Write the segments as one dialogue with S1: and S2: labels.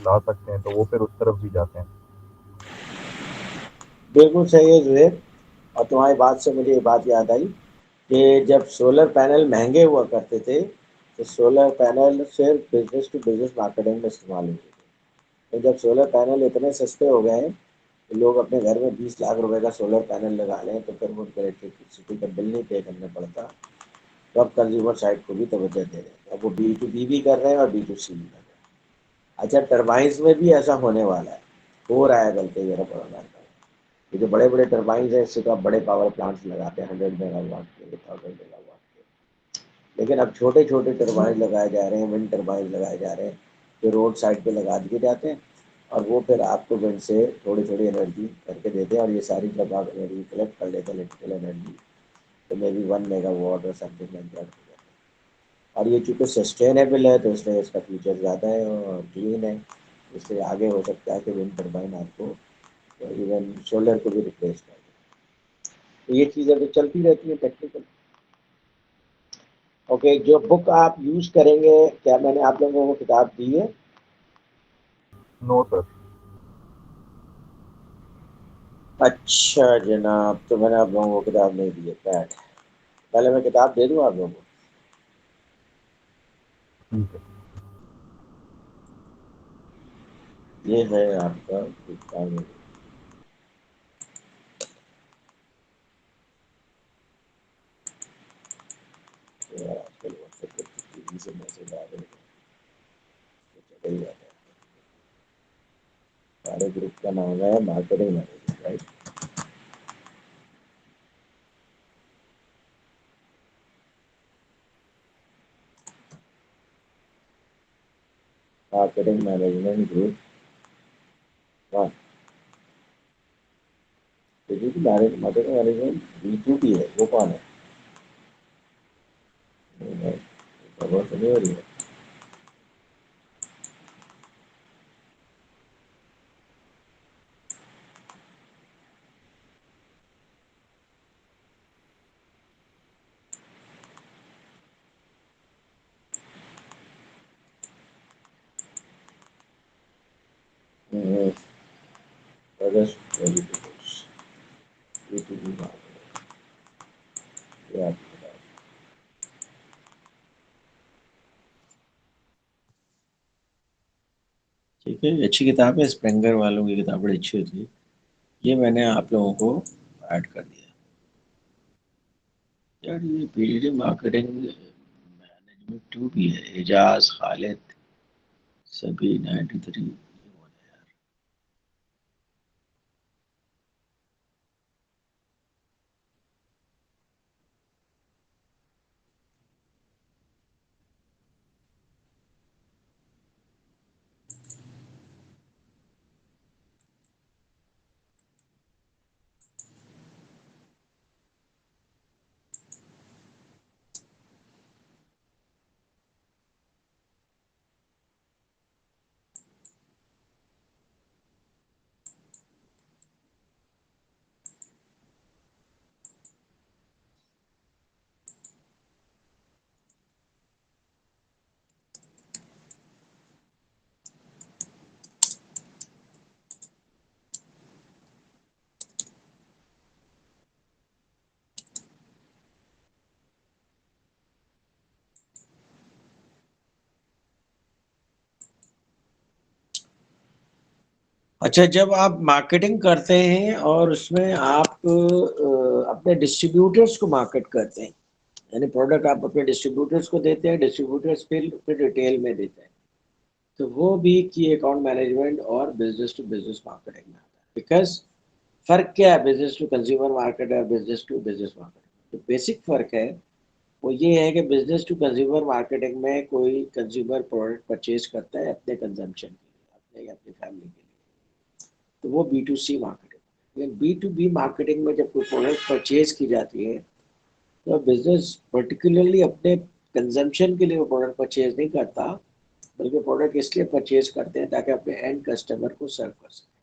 S1: ला सकते हैं, तो वो फिर उस तरफ भी जाते हैं।
S2: बिल्कुल सही है जुएब। और तुम्हारी बात से मुझे ये बात याद आई कि जब सोलर पैनल महंगे हुआ करते थे तो सोलर पैनल सिर्फ बिजनेस टू बिजनेस मार्केटिंग में इस्तेमाल होते थे। तो जब सोलर पैनल इतने सस्ते हो गए हैं तो लोग अपने घर में 20 लाख रुपए का सोलर पैनल लगा लें तो फिर वो उनको इलेक्ट्रिसिटी का बिल नहीं पे करना पड़ता। तो अब कंज्यूमर साइड को भी तवज्जो दे रहे हैं, अब वो B2B भी कर रहे हैं और B2C भी कर रहे हैं। अच्छा, टर्बाइंस में भी ऐसा होने वाला है, हो रहा है बल्कि मेरा पढ़ना है। ये जो बड़े बड़े टर्बाइंस हैं इससे तो आप बड़े पावर प्लांट्स लगाते हैं 100 मेगावाट के, 1000 मेगावाट के। लेकिन अब छोटे छोटे टर्बाइन लगाए जा रहे हैं, विंड टर्बाइन लगाए जा रहे हैं जो रोड साइड पे लगा दिए जाते हैं और वो फिर आपको विंड से थोड़ी थोड़ी एनर्जी करके देते हैं। और ये सारी जब आप एनर्जी कलेक्ट कर लेते हैं इलेक्ट्रिकल एनर्जी, तो मे बी 1 मेगावाट और समथिंग लाइक दैट हो जाता है। और ये चूँकि सस्टेनेबल है तो इसलिए इसका फ्यूचर ज़्यादा है और क्लीन है। इससे आगे हो सकता है कि विंड टर्बाइन आपको इवन सोलर को भी रिप्लेस कर दे। तो ये चीज़ें तो चलती रहती हैं टेक्निकल। ओके, जो बुक आप यूज़ करेंगे, क्या मैंने आप लोगों को किताब दी है?
S1: No sir.
S2: अच्छा जनाब, तो मैंने आप लोगों को किताब नहीं दी है, बैठ। पहले मैं किताब दे दूँ आप लोगों को।
S1: ठीक है।
S2: ये है आपका किताब। यार आजकल व्हाट्सएप पर तेजी से मैसेज आ रहे हैं, तो चल ही जाता है। सारे ग्रुप का नाम है marketing manager, right? Marketing management group one. देखिए कि मार्केटिंग मैनेजमेंट B2B है, वो कौन है? खबर तो नहीं हो रही है। अगस्त 22 B2B मार्केटिंग, ये आपकी किताब। ठीक है, अच्छी किताब है, स्प्रेंगर वालों की किताब बड़ी अच्छी होती है। ये मैंने आप लोगों को ऐड कर दिया। यार ये पीडीडी मार्केटिंग मैनेजमेंट 2 भी है, एजाज खालिद सभी 93। अच्छा, जब आप मार्केटिंग करते हैं और उसमें आप अपने डिस्ट्रीब्यूटर्स को मार्केट करते हैं, यानी प्रोडक्ट आप अपने डिस्ट्रीब्यूटर्स को देते हैं, डिस्ट्रीब्यूटर्स फिर रिटेल में देते हैं, तो वो भी की अकाउंट मैनेजमेंट और बिजनेस टू बिजनेस मार्केटिंग में आता है। बिकॉज फर्क क्या है बिजनेस टू कंज्यूमर मार्केट और बिजनेस टू बिजनेस मार्केटिंग? तो बेसिक फर्क है वो ये है कि बिजनेस टू कंज्यूमर मार्केटिंग में कोई कंज्यूमर प्रोडक्ट परचेज करता है अपने कंजम्पशन के लिए, अपने या अपनी फैमिली के लिए, तो वो B2C मार्केटिंग। लेकिन B2B मार्केटिंग में जब कोई प्रोडक्ट परचेज की जाती है तो बिजनेस पर्टिकुलरली अपने कंजम्पशन के लिए वो प्रोडक्ट परचेज नहीं करता, बल्कि प्रोडक्ट इसलिए परचेज करते हैं ताकि अपने एंड कस्टमर को सर्व कर सके।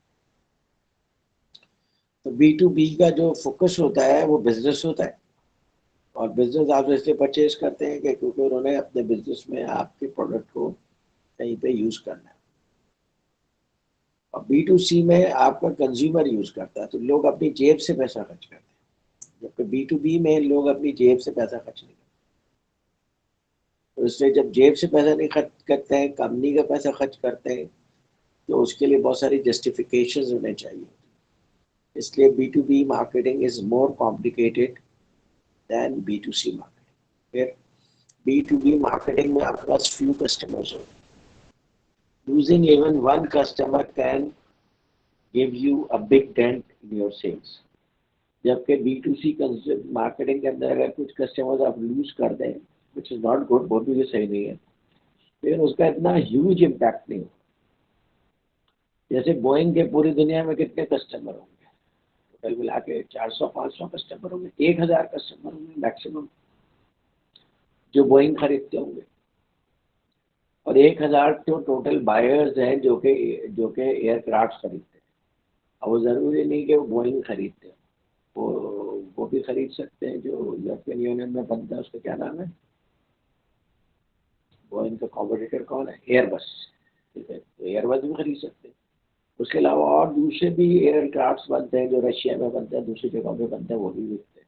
S2: तो B2B का जो फोकस होता है वो बिजनेस होता है, और बिजनेस आप इसलिए परचेज करते हैं कि क्योंकि उन्होंने अपने बिजनेस में आपके प्रोडक्ट को कहीं पे यूज करना है। और B2C में आपका कंज्यूमर यूज करता है, तो लोग अपनी जेब से पैसा खर्च करते हैं, जबकि B2B में लोग अपनी जेब से पैसा खर्च नहीं करते। तो इसलिए जब जेब से पैसा नहीं खर्च करते हैं, कंपनी का पैसा खर्च करते हैं, तो उसके लिए बहुत सारी जस्टिफिकेशंस होने चाहिए। इसलिए B2B marketing is more complicated then B2C marketing. फिर B2B मार्केटिंग में आपके पास फ्यू कस्टमर्स हो, losing even one customer can give you a big dent in your sales। जबकि B2C मार्केटिंग के अंदर अगर कुछ कस्टमर्स आप लूज कर दें, विच इज नॉट गुड, बहुत भी सही नहीं है, फिर उसका इतना ह्यूज इम्पैक्ट नहीं हो। जैसे बोइंग के पूरी दुनिया में कितने कस्टमर होंगे, टोटल मिला के 400-500 कस्टमर होंगे, 1000 कस्टमर होंगे मैक्सिमम जो बोइंग खरीदते होंगे, और 1000 तो टोटल बायर्स हैं जो कि एयरक्राफ्ट खरीदते हैं। अब वो जरूरी नहीं कि वो बोइंग खरीदते हैं, वो भी खरीद सकते हैं। जो यूरोपियन यूनियन में बनता है उसका क्या नाम है, बोइंग का कॉम्पिटिटर कौन है, एयरबस, ठीक है, तो एयरबस भी खरीद सकते हैं। उसके अलावा और दूसरे भी एयरक्राफ्ट बनते हैं जो रशिया में बनते हैं, दूसरी जगहों पे बनते हैं, वो भी बिकते हैं।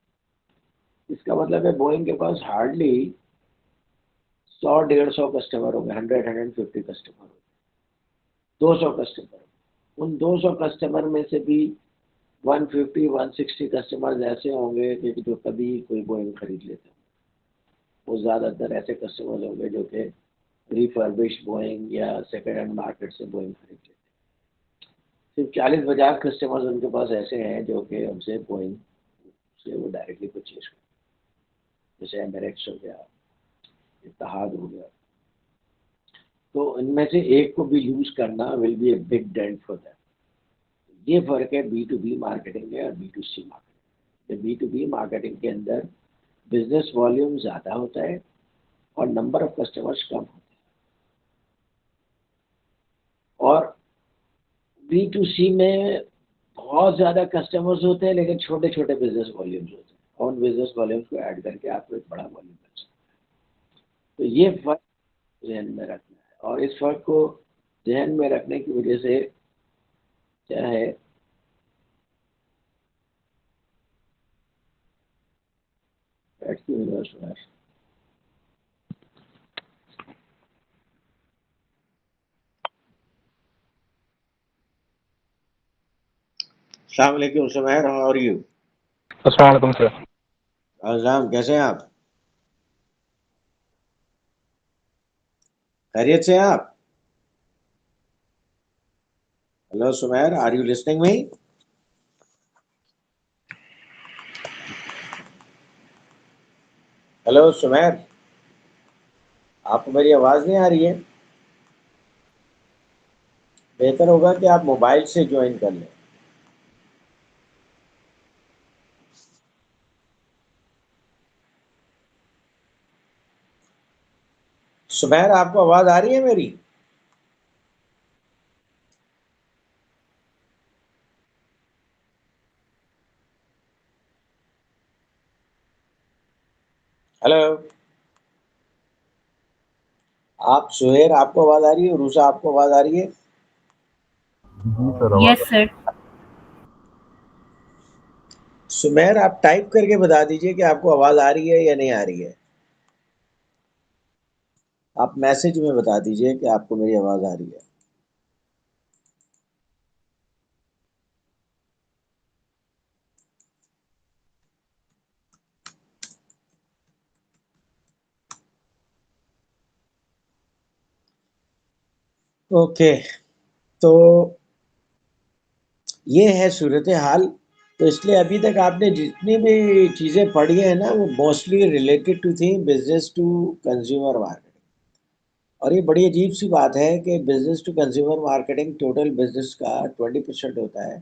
S2: इसका मतलब है बोइंग के पास हार्डली 100-150 कस्टमर होंगे, 100-150 कस्टमर होंगे, 200 कस्टमर। उन 200 कस्टमर में से भी 150-160 कस्टमर ऐसे होंगे कि जो कभी कोई बोइंग खरीद लेते हैं। वो ज़्यादातर ऐसे कस्टमर्स होंगे जो कि रिफर्बिश्ड बोइंग या सेकेंड हैंड मार्केट से बोइंग खरीद लेते हैं। सिर्फ 40-50 कस्टमर्स उनके पास ऐसे हैं जो कि हमसे बोइंग से वो डायरेक्टली परचेज करते हैं, जैसे एमिरेट्स हो गया, इत्तेहाद हो गया। तो इनमें से एक को भी यूज करना will be a big dent for that. ये फर्क है B2B मार्केटिंग में और B2C मार्केटिंग। B2B मार्केटिंग के अंदर बिजनेस वॉल्यूम ज़्यादा होता है और नंबर ऑफ कस्टमर्स कम होते हैं। और B2C में बहुत ज़्यादा कस्टमर्स होते हैं लेकिन छोटे छोटे बिजनेस वॉल्यूम्स होते हैं, और उन बिजनेस वॉल्यूम्स को ऐड करके आपको एक बड़ा वॉल्यूम मिल सकता है। तो ये फर्क ध्यान में रखना है, और इस फर्क को ध्यान में रखने की वजह से क्या है, अस्सलाम वालेकुम सुमैर, हाउ आर यू?
S3: अस्सलाम वालेकुम सर।
S2: अज़ाम, कैसे हैं आप? खैरियत से हैं आप? Hello Sumair, are you listening me? Hello Sumair, आपको मेरी आवाज़ नहीं आ रही है? बेहतर होगा कि आप मोबाइल से ज्वाइन कर लें। सुमैर, आपको आवाज़ आ रही है मेरी? हेलो आप सुहेर, आपको आवाज़ आ रही है? रूसा, आपको आवाज़ आ रही है?
S1: जी सर,
S3: यस
S1: आवाज
S3: सर।
S2: सुमैर, आप टाइप करके बता दीजिए कि आपको आवाज़ आ रही है या नहीं आ रही है। आप मैसेज में बता दीजिए कि आपको मेरी आवाज़ आ रही है। ओके, तो ये है सूरत हाल। तो इसलिए अभी तक आपने जितनी भी चीज़ें पढ़ी हैं ना, वो मोस्टली रिलेटेड टू थी बिजनेस टू कंज्यूमर मार्केटिंग। और ये बड़ी अजीब सी बात है कि business to consumer marketing total business का 20% होता है,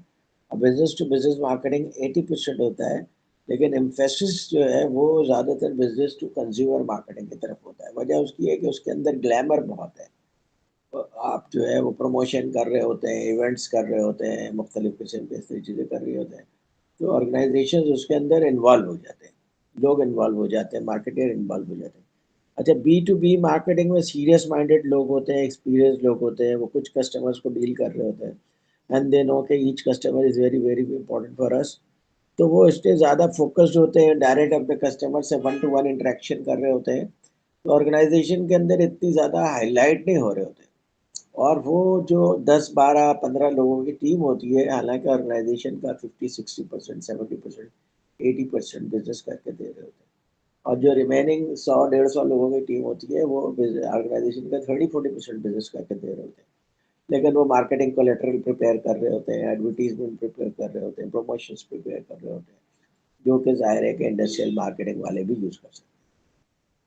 S2: और बिजनेस टू बिजनेस मार्केटिंग 80% होता है। लेकिन एम्फेसिस जो है वो ज़्यादातर बिजनेस टू कंज्यूमर मार्केटिंग की तरफ होता है। वजह उसकी है कि उसके अंदर ग्लैमर बहुत है। आप जो है वो प्रमोशन कर रहे होते हैं, इवेंट्स कर रहे होते हैं, मुख्तलिफ़ किस्म की ऐसी चीज़ें कर रहे होते हैं, तो ऑर्गेनाइजेशन उसके अंदर इन्वॉल्व हो जाते हैं, लोग इन्वॉल्व हो जाते हैं, मार्केटर इन्वॉल्व हो जाते हैं। अच्छा, B2B मार्केटिंग में सीरियस माइंडेड लोग होते हैं, एक्सपीरियंस लोग होते हैं, वो कुछ कस्टमर्स को डील कर रहे होते हैं। एंड दे नो कि each customer is very very important for us, तो वो इसलिए ज़्यादा फोकस्ड होते हैं, डायरेक्ट अपने कस्टमर से वन टू वन इंटरेक्शन कर रहे होते हैं, तो ऑर्गेनाइजेशन के अंदर इतनी ज़्यादा हाईलाइट नहीं हो रहे होते। और वो जो 10 12 15 लोगों की टीम होती है, हालांकि ऑर्गेनाइजेशन का 50-60%, 70%, 80% बिजनेस करके दे रहे होते हैं, और जो रिमेनिंग 100-150 लोगों की टीम होती है वो ऑर्गेनाइजेशन का 30-40% बिजनेस करके दे रहे होते हैं। लेकिन वो मार्केटिंग कोलेटरल प्रिपेयर कर रहे होते हैं, एडवर्टीजमेंट प्रिपेयर कर रहे होते हैं, प्रमोशंस प्रिपेयर कर रहे होते हैं, जो कि जाहिर है कि इंडस्ट्रियल मार्केटिंग वाले भी यूज़ कर सकते हैं।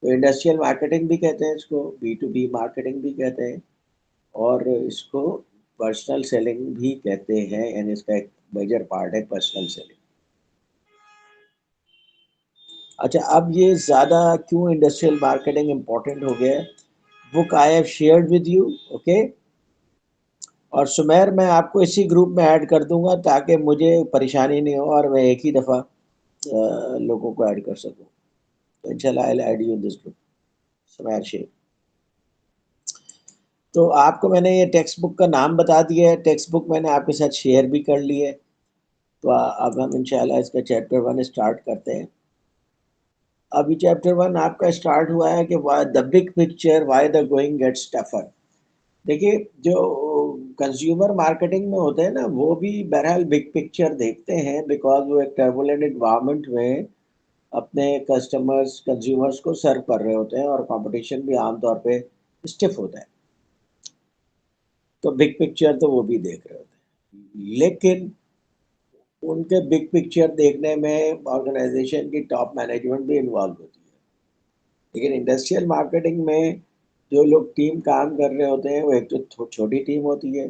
S2: तो इंडस्ट्रियल मार्केटिंग भी कहते हैं इसको, B2B मार्केटिंग भी कहते हैं, और इसको पर्सनल सेलिंग भी कहते हैं, यानी इसका एक मेजर पार्ट है पर्सनल सेलिंग। अच्छा, अब ये ज़्यादा क्यों इंडस्ट्रियल मार्केटिंग इम्पोर्टेंट हो गया है, book I have shared with you, okay. और सुमेर मैं आपको इसी ग्रुप में ऐड कर दूंगा ताकि मुझे परेशानी नहीं हो और मैं एक ही दफ़ा लोगों को ऐड कर सकूं। तो इंशाल्लाह I will add you in this group, Sumer Sheikh. तो आपको मैंने ये टेक्स्ट बुक का नाम बता दिया है, टेक्स्ट बुक मैंने आपके साथ शेयर भी कर ली है। तो अब हम इंशाल्लाह इसका चैप्टर 1 स्टार्ट करते हैं। अभी चैप्टर 1 आपका स्टार्ट हुआ है कि why the big picture, why the going gets tougher. देखिए, जो कंज्यूमर मार्केटिंग में होते हैं ना, वो भी बहरहाल बिग पिक्चर देखते हैं, बिकॉज वो एक टर्बुलेंट इन्वायरमेंट में अपने कस्टमर्स कंज्यूमर्स को सर्व कर रहे होते हैं, और कंपटीशन भी आमतौर पे स्टिफ होता है, तो बिग पिक्चर तो वो भी देख रहे होते हैं। लेकिन उनके बिग पिक्चर देखने में ऑर्गेनाइजेशन की टॉप मैनेजमेंट भी इन्वॉल्व होती है। लेकिन इंडस्ट्रियल मार्केटिंग में जो लोग टीम काम कर रहे होते हैं वो एक तो छोटी टीम होती है,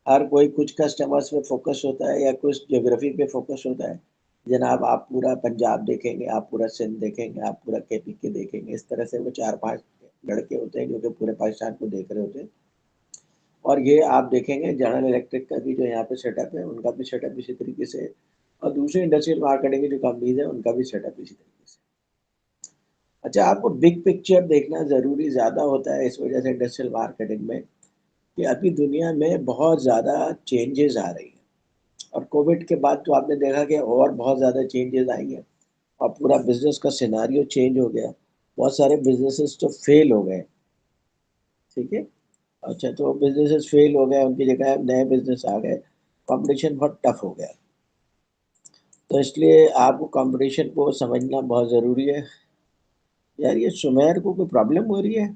S2: हर कोई कुछ कस्टमर्स पे फोकस होता है या कुछ ज्योग्राफी पे फोकस होता है। जनाब, आप पूरा पंजाब देखेंगे, आप पूरा सिंध देखेंगे, आप पूरा KPK देखेंगे, इस तरह से वो 4-5 लड़के होते हैं जो कि पूरे पाकिस्तान को देख रहे होते हैं। और ये आप देखेंगे जनरल इलेक्ट्रिक का भी जो यहाँ पे सेटअप है, उनका भी सेटअप इसी तरीके से है, और दूसरे इंडस्ट्रियल मार्केटिंग की जो कंपनीज है उनका भी सेटअप इसी तरीके से। अच्छा, आपको बिग पिक्चर देखना ज़रूरी ज़्यादा होता है इस वजह से इंडस्ट्रियल मार्केटिंग में, कि अभी दुनिया में बहुत ज़्यादा चेंजेस आ रही हैं, और कोविड के बाद तो आपने देखा कि और बहुत ज़्यादा चेंजेस आई हैं, और पूरा बिजनेस का सिनारियो चेंज हो गया। बहुत सारे बिजनेसेस तो फेल हो गए, ठीक है। अच्छा, तो बिजनेसेस फेल हो गए, उनकी जगह नए बिजनेस आ गए, कंपटीशन बहुत टफ हो गया। तो इसलिए आपको कंपटीशन को समझना बहुत ज़रूरी है। यार, ये सुमेर को कोई प्रॉब्लम हो रही है?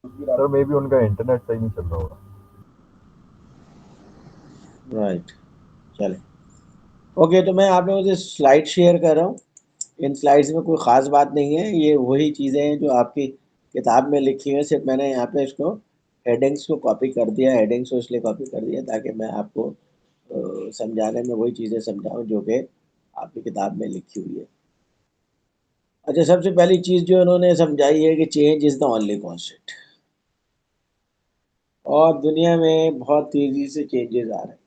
S1: सर मे भी उनका इंटरनेट सही नहीं चल रहा होगा।
S2: राइट, चले। ओके, तो मैं आप लोगों से स्लाइड शेयर कर रहा हूँ। इन स्लाइड्स में कोई ख़ास बात नहीं है, ये वही चीज़ें हैं जो आपकी किताब में लिखी हैं, सिर्फ मैंने यहाँ पे इसको हेडिंग्स को कॉपी कर दिया, हेडिंग्स को इसलिए कॉपी कर दिया ताकि मैं आपको समझाने में वही चीज़ें समझाऊँ जो कि आपकी किताब में लिखी हुई है। अच्छा, सबसे पहली चीज़ जो उन्होंने समझाई है कि change is the only constant, और दुनिया में बहुत तेज़ी से चेंजेस आ रहे हैं।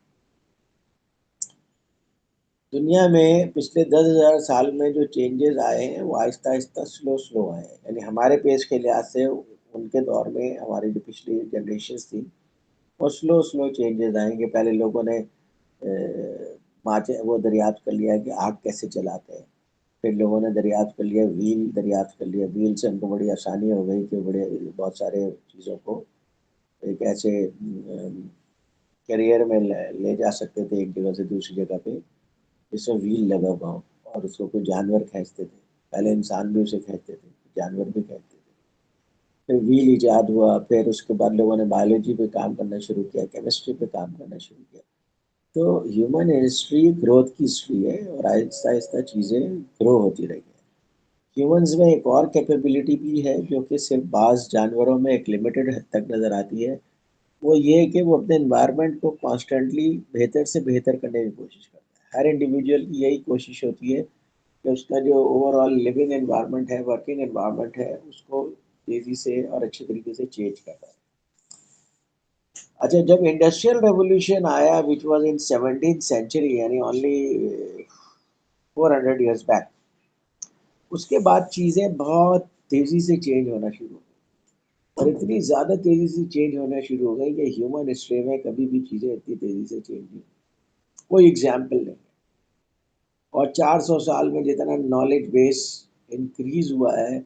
S2: दुनिया में पिछले 10,000 साल में जो चेंजेस आए हैं वो आहिस्ता आहिस्ता स्लो स्लो आए हैं, यानी हमारे पेस के लिहाज से उनके दौर में हमारी जो पिछली जनरेशन थी वो स्लो स्लो चेंजेस आएंगे। पहले लोगों ने माचे वो दरियाफ्त कर लिया कि आग कैसे जलाते हैं, फिर लोगों ने दरियाफ्त कर लिया व्हील, दरियाफ्त कर लिया व्हील से उनको बड़ी आसानी हो गई कि बड़े बहुत सारे चीज़ों को एक ऐसे करियर में ले जा सकते थे एक जगह से दूसरी जगह पे, जिसमें व्हील लगा हुआ हो, और उसको कोई जानवर खींचते थे। पहले इंसान भी उसे खींचते थे, जानवर भी खींचते थे। फिर व्हील इजाद हुआ, फिर उसके बाद लोगों ने बायोलॉजी पे काम करना शुरू किया, केमिस्ट्री पे काम करना शुरू किया। तो ह्यूमन हिस्ट्री ग्रोथ की हिस्ट्री है, और आहिस्ता आहिस्ता चीज़ें ग्रो होती रही है। ह्यूमंस में एक और कैपेबिलिटी भी है जो कि सिर्फ बाज़ जानवरों में एक लिमिटेड हद तक नज़र आती है, वो ये है कि वो अपने एनवायरनमेंट को कॉन्स्टेंटली बेहतर से बेहतर करने की कोशिश करता है। हर इंडिविजुअल की यही कोशिश होती है कि उसका जो ओवरऑल लिविंग एनवायरनमेंट है, वर्किंग एनवायरनमेंट है, उसको तेज़ी से और अच्छे तरीके से चेंज करना है। अच्छा, जब इंडस्ट्रियल रेवोल्यूशन आया which was in 17th century, यानी ओनली 400 ईयर्स बैक, उसके बाद चीज़ें बहुत तेज़ी से चेंज होना शुरू हो गई। और इतनी ज़्यादा तेज़ी से चेंज होना शुरू हो गई कि ह्यूमन हिस्ट्री में कभी भी चीज़ें इतनी तेज़ी से चेंज नहीं, कोई एग्जाम्पल नहीं। और 400 साल में जितना नॉलेज बेस इंक्रीज हुआ है,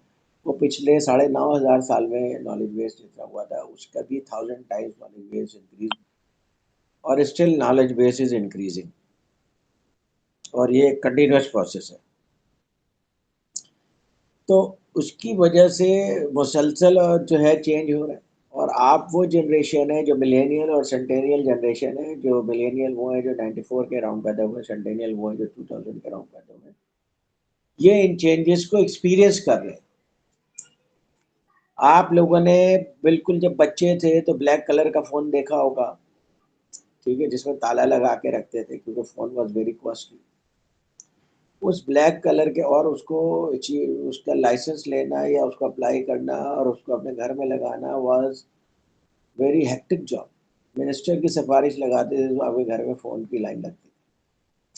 S2: वो पिछले 9,500 साल में नॉलेज बेस जितना हुआ था उसका भी 1000 टाइम्स नॉलेज बेस इंक्रीज, और still knowledge base is increasing, और ये एक कंटिन्यूस प्रोसेस है। तो उसकी वजह से मुसलसल जो है चेंज हो रहा है। और आप वो जनरेशन है जो मिलेनियल और सेंटेनियल जनरेशन है, जो मिलेनियल वो है जो 94 के अराउंड पैदा हुए, सेंटेनियल वो है जो 2000 के अराउंड पैदा हुए, ये इन चेंजेस को एक्सपीरियंस कर रहे हैं। आप लोगों ने बिल्कुल जब बच्चे थे तो ब्लैक कलर का फ़ोन देखा होगा, ठीक है, जिसमें ताला लगा के रखते थे क्योंकि फ़ोन वॉज वेरी कॉस्टली। उस ब्लैक कलर के, और उसको उसका लाइसेंस लेना या उसको अप्लाई करना और उसको अपने घर में लगाना was very hectic job. Minister की सिफारिश लगाते थे तो आपके घर में फ़ोन की लाइन लगती थी,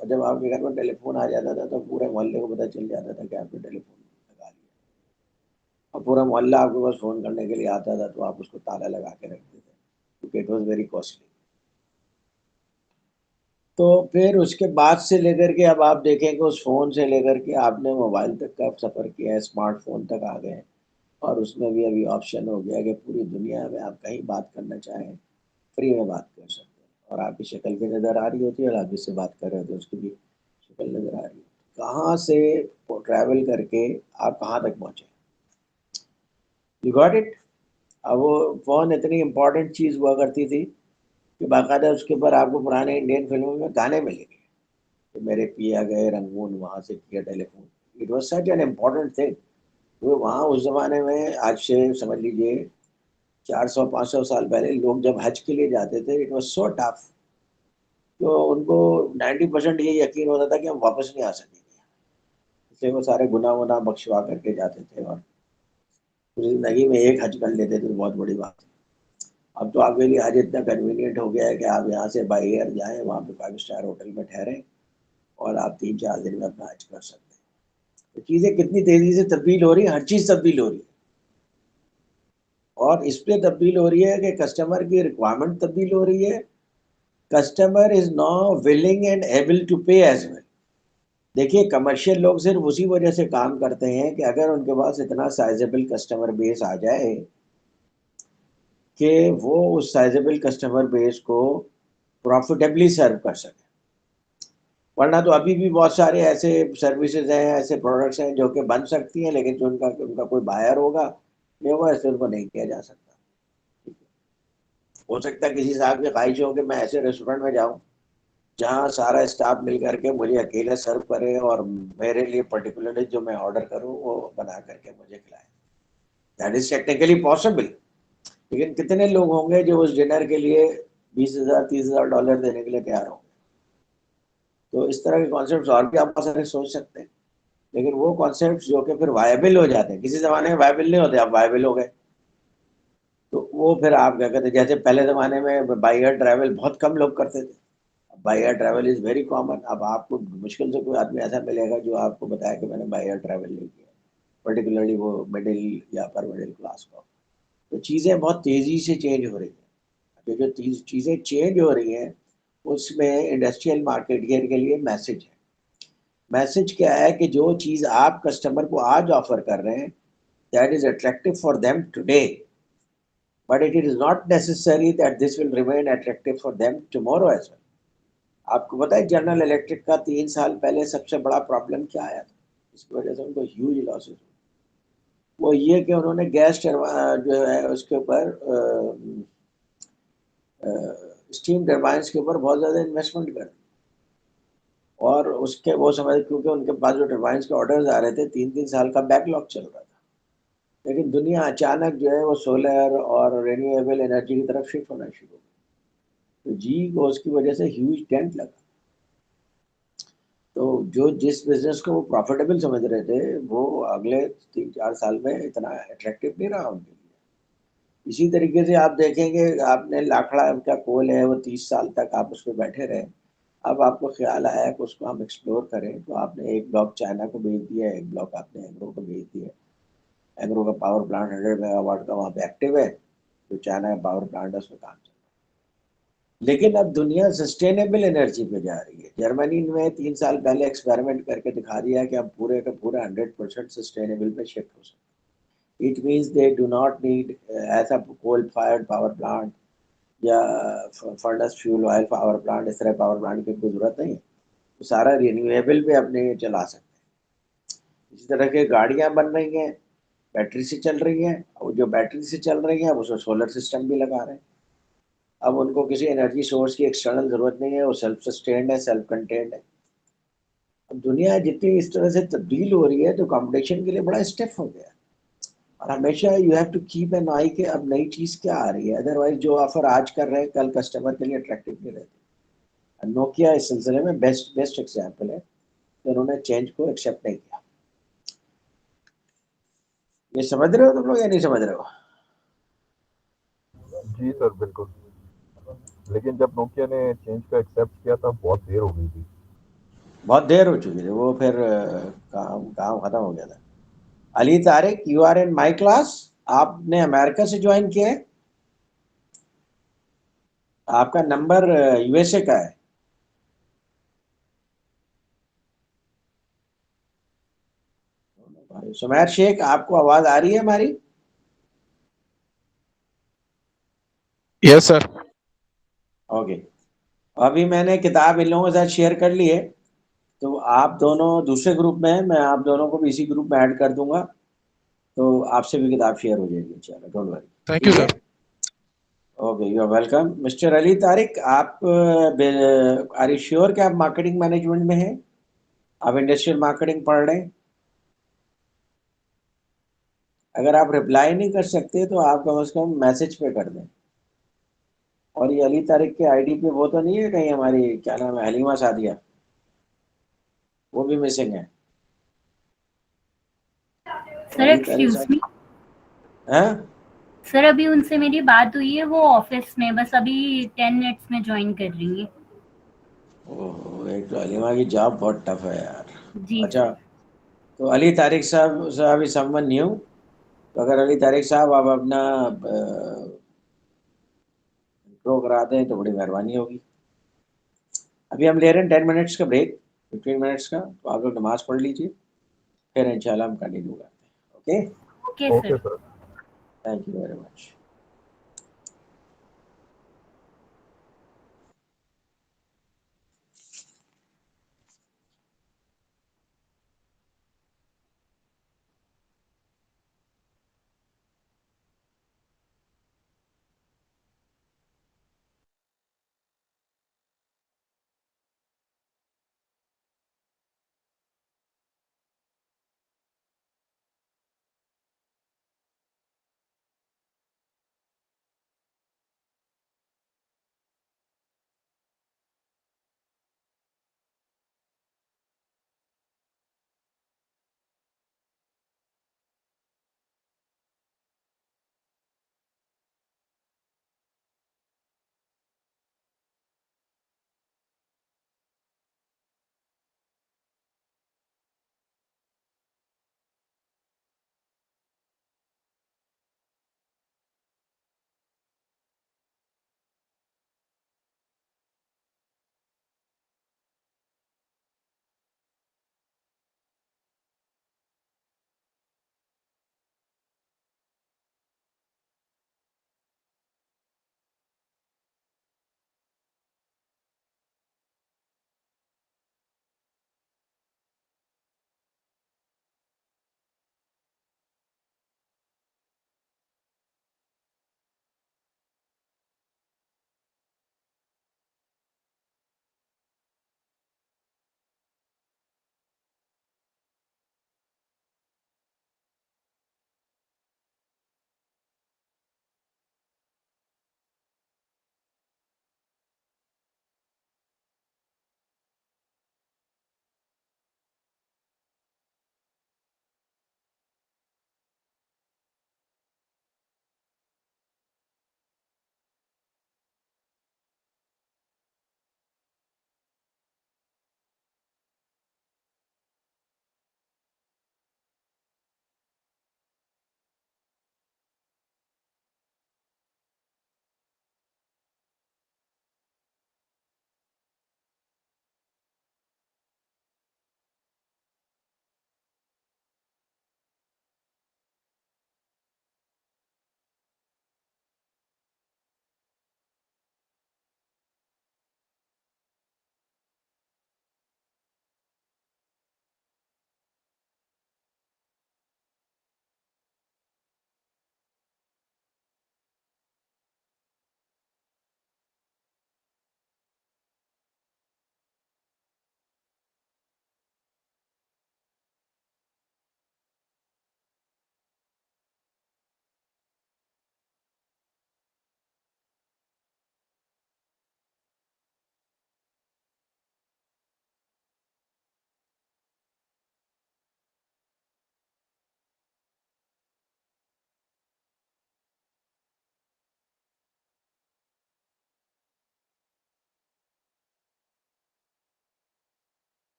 S2: और जब आपके घर में टेलीफोन आ जाता था तो पूरे मोहल्ले को पता चल जाता था कि आपने टेलीफोन लगा लिया, और पूरा मोहल्ला आपके पास फ़ोन करने के लिए आता था तो आप उसको ताला लगा के रखते थे क्योंकि इट वॉज वेरी कॉस्टली। तो फिर उसके बाद से लेकर के अब आप देखें कि उस फ़ोन से लेकर के आपने मोबाइल तक का सफ़र किया है, स्मार्टफोन तक आ गए हैं, और उसमें भी अभी ऑप्शन हो गया कि पूरी दुनिया में आप कहीं बात करना चाहें फ्री में बात कर सकते हैं, और आपकी शक्ल भी नज़र आ रही होती है, और आप जिससे बात कर रहे होते हैं उसकी भी शक्ल नज़र आ रही है। कहाँ से ट्रैवल करके आप कहाँ तक पहुँचे, यू गॉट इट। अब वो फ़ोन इतनी इम्पोर्टेंट चीज़ हुआ करती थी कि बाकायदा उसके ऊपर आपको पुराने इंडियन फिल्मों में गाने मिलेंगे कि मेरे पिया गए रंगून वहाँ से किया telephone. It was such an important thing. वो वहाँ उस ज़माने में, आज से समझ लीजिए 400-500 साल पहले लोग जब हज के लिए जाते थे, इट वॉज सो टफ, तो उनको 90% ये यकीन होता था कि हम वापस नहीं आ सकेंगे, इसलिए वो सारे गुनाह वुनाह बख्शवा करके जाते थे, और पूरी ज़िंदगी में एक हज कर लेते थे तो बहुत बड़ी बात है। अब तो आपके लिए हज इतना कन्वीनियंट हो गया है कि आप यहाँ से बाई एयर जाएँ, वहाँ पे 5 स्टार होटल में ठहरें, और आप 3-4 दिन में अपना हज कर सकते हैं। तो चीज़ें कितनी तेज़ी से तब्दील हो रही है, हर चीज़ तब्दील हो रही है, और इसलिए तब्दील हो रही है कि कस्टमर की रिक्वायरमेंट तब्दील हो रही है। Customer is now willing and able to pay as well. देखिए, कमर्शियल लोग सिर्फ उसी वजह से काम करते हैं कि अगर उनके पास इतना साइजेबल कस्टमर बेस आ जाए कि वो उस साइजेबल कस्टमर बेस को प्रॉफिटेबली सर्व कर सके। वरना तो अभी भी बहुत सारे ऐसे सर्विसेज हैं, ऐसे प्रोडक्ट्स हैं जो कि बन सकती हैं, लेकिन जो उनका उनका कोई बायर होगा नहीं होगा, इससे उनको नहीं किया जा सकता। हो सकता है किसी साहब की ख्वाहिश हो कि मैं ऐसे रेस्टोरेंट में जाऊं जहाँ सारा स्टाफ मिल करके मुझे अकेले सर्व करे, और मेरे लिए पर्टिकुलरली जो मैं ऑर्डर करूँ वो बना करके मुझे खिलाए। दैट इज टेक्निकली पॉसिबल, लेकिन कितने लोग होंगे जो उस डिनर के लिए 20,000 $30,000 देने के लिए तैयार होंगे। तो इस तरह के कॉन्सेप्ट और भी आप बहुत सारे सोच सकते हैं, लेकिन वो कॉन्सेप्ट जो कि फिर वायबल हो जाते हैं, किसी जमाने में वायबल नहीं होते, अब वायबल हो गए। तो वो फिर आप क्या कहते हैं, जैसे पहले जमाने में बाई एयर ट्रैवल बहुत कम लोग करते थे, by air travel is very common. अब आपको मुश्किल से कोई आदमी ऐसा मिलेगा जो आपको बताया कि मैंने बाई एयर ट्रैवल नहीं किया, पर्टिकुलरली वो मिडिल या अपर मिडिल क्लास का। तो चीज़ें बहुत तेज़ी से चेंज हो रही हैं, जो जो चीज़ें चेंज हो रही हैं उसमें इंडस्ट्रियल मार्केट के लिए मैसेज है। मैसेज क्या है कि जो चीज़ आप कस्टमर को आज ऑफर कर रहे हैं, that is attractive for them today, but it is not necessary that this will remain attractive for them tomorrow as well. आपको पता है जनरल इलेक्ट्रिक का 3 साल पहले सबसे बड़ा प्रॉब्लम क्या आया था, इसकी वजह से उनको ह्यूज लॉसेस हुए। वो ये कि उन्होंने गैस जो है उसके ऊपर स्टीम टरबाइन्स के ऊपर बहुत ज़्यादा इन्वेस्टमेंट कर, और उसके वो समझ, क्योंकि उनके पास जो टरबाइन्स के ऑर्डर्स आ रहे थे 3-3 साल का बैकलॉग चल रहा था, लेकिन दुनिया अचानक जो है वो सोलर और रिन्यूएबल एनर्जी की तरफ शिफ्ट होना शुरू हो गई, तो जी को उसकी वजह से ह्यूज डेंट लगा। तो जो जिस बिजनेस को वो प्रॉफिटेबल समझ रहे थे वो अगले 3-4 साल में इतना अट्रैक्टिव नहीं रहा उनके लिए। इसी तरीके से आप देखेंगे, आपने लाखड़ा का कोल है वो 30 साल तक आप उस पर बैठे रहे, अब आपको ख्याल आया कि उसको हम एक्सप्लोर करें, तो आपने एक ब्लॉक चाइना को भेज दिया, एक ब्लॉक आपने एग्रो को भेज दिया, एग्रो का पावर प्लांट 100 मेगावाट का वहाँ पे एक्टिव है, जो चाइना का पावर प्लांट है उसमें काम चल रहा है। लेकिन अब दुनिया सस्टेनेबल एनर्जी पे जा रही है। जर्मनी में 3 साल पहले एक्सपेरिमेंट करके दिखा दिया कि अब पूरे का पूरा 100% सस्टेनेबल पे शिफ्ट हो सकते। It means they do not need ऐसा कोल फायर्ड पावर प्लांट या furnace fuel oil power plant, इस तरह पावर प्लांट की कोई जरूरत नहीं है। तो सारा रिन्यूएबल पे अपने चला सकते हैं। इसी तरह के गाड़ियां बन रही हैं, बैटरी से चल रही हैं, और जो बैटरी से चल रही हैं उसमें सोलर सिस्टम भी लगा रहे हैं। अब उनको किसी एनर्जी सोर्स की एक्सटर्नल जरूरत नहीं है, वो सेल्फ सस्टेन्ड है, सेल्फ कंटेन्ड है। अब दुनिया जितनी इस तरह से तब्दील हो रही है तो कंपटीशन के लिए बड़ा स्टेप हो गया। और हमेशा you have to keep an eye कि अब नई चीज क्या आ रही है, अदरवाइज जो ऑफर आज कर रहे हैं कल कस्टमर के लिए अट्रैक्टिव नहीं रहती। नोकिया इस सिलसिले में बेस्ट बेस्ट एग्जाम्पल है कि उन्होंने चेंज को एक्सेप्ट नहीं किया। ये समझ रहे हो तुम लोग या नहीं समझ रहे हो?
S1: जी सर, बिल्कुल। लेकिन जब नोकिया ने चेंज का एक्सेप्ट किया था बहुत देर हो गई थी।
S2: बहुत देर हो चुकी थी वो, फिर काम काम खत्म हो गया था। Ali Tariq, you are in my class. आपने अमेरिका से ज्वाइन किया है? आपका नंबर यूएसए का है। सुमैर शेख, आपको आवाज आ रही है हमारी?
S3: Yes sir.
S2: ओके। अभी मैंने किताब इन लोगों के साथ शेयर कर ली है, तो आप दोनों दूसरे ग्रुप में हैं, मैं आप दोनों को भी इसी ग्रुप में ऐड कर दूंगा, तो आपसे भी किताब शेयर हो जाएगी इंशाल्लाह, डोंट वरी।
S3: थैंक यू
S2: ठीक है?
S3: Sir.
S2: Okay, you are welcome. Mister Ali Tariq, आप आर यू श्योर कि आप मार्केटिंग मैनेजमेंट में हैं? आप इंडस्ट्रियल मार्केटिंग पढ़ रहे हैं? अगर आप रिप्लाई नहीं कर सकते तो आप कम से कम मैसेज पे कर दें। और ये अली तारिक के आईडी पे वो तो नहीं है कहीं, हमारी क्या नाम है, हलीमा सादिया, वो भी मिसिंग है।
S4: सर
S2: अली तारिक
S4: एक्सक्यूज
S2: साहब
S4: मी।
S2: हैं?
S4: सर अभी उनसे मेरी बात हुई है, वो ऑफिस में बस अभी 10 मिनट्स में ज्वाइन कर रही है।
S2: ओह, एक तो हलीमा की जॉब बहुत टफ है यार।
S4: जी
S2: अच्छा,
S4: सर।
S2: तो अली तारिक साहब इज समवन न्यू। तो अगर अली तारिक साहब आप अपना इंट्रो करा दें तो बड़ी मेहरबानी होगी। अभी हम ले रहे हैं 10 मिनट्स का ब्रेक, 15 मिनट्स का, तो आप लोग नमाज पढ़ लीजिए, फिर इंशाल्लाह हम कंटिन्यू करते हैं। Okay,
S4: okay
S1: okay
S4: sir.
S1: Sir.
S2: Thank you very much.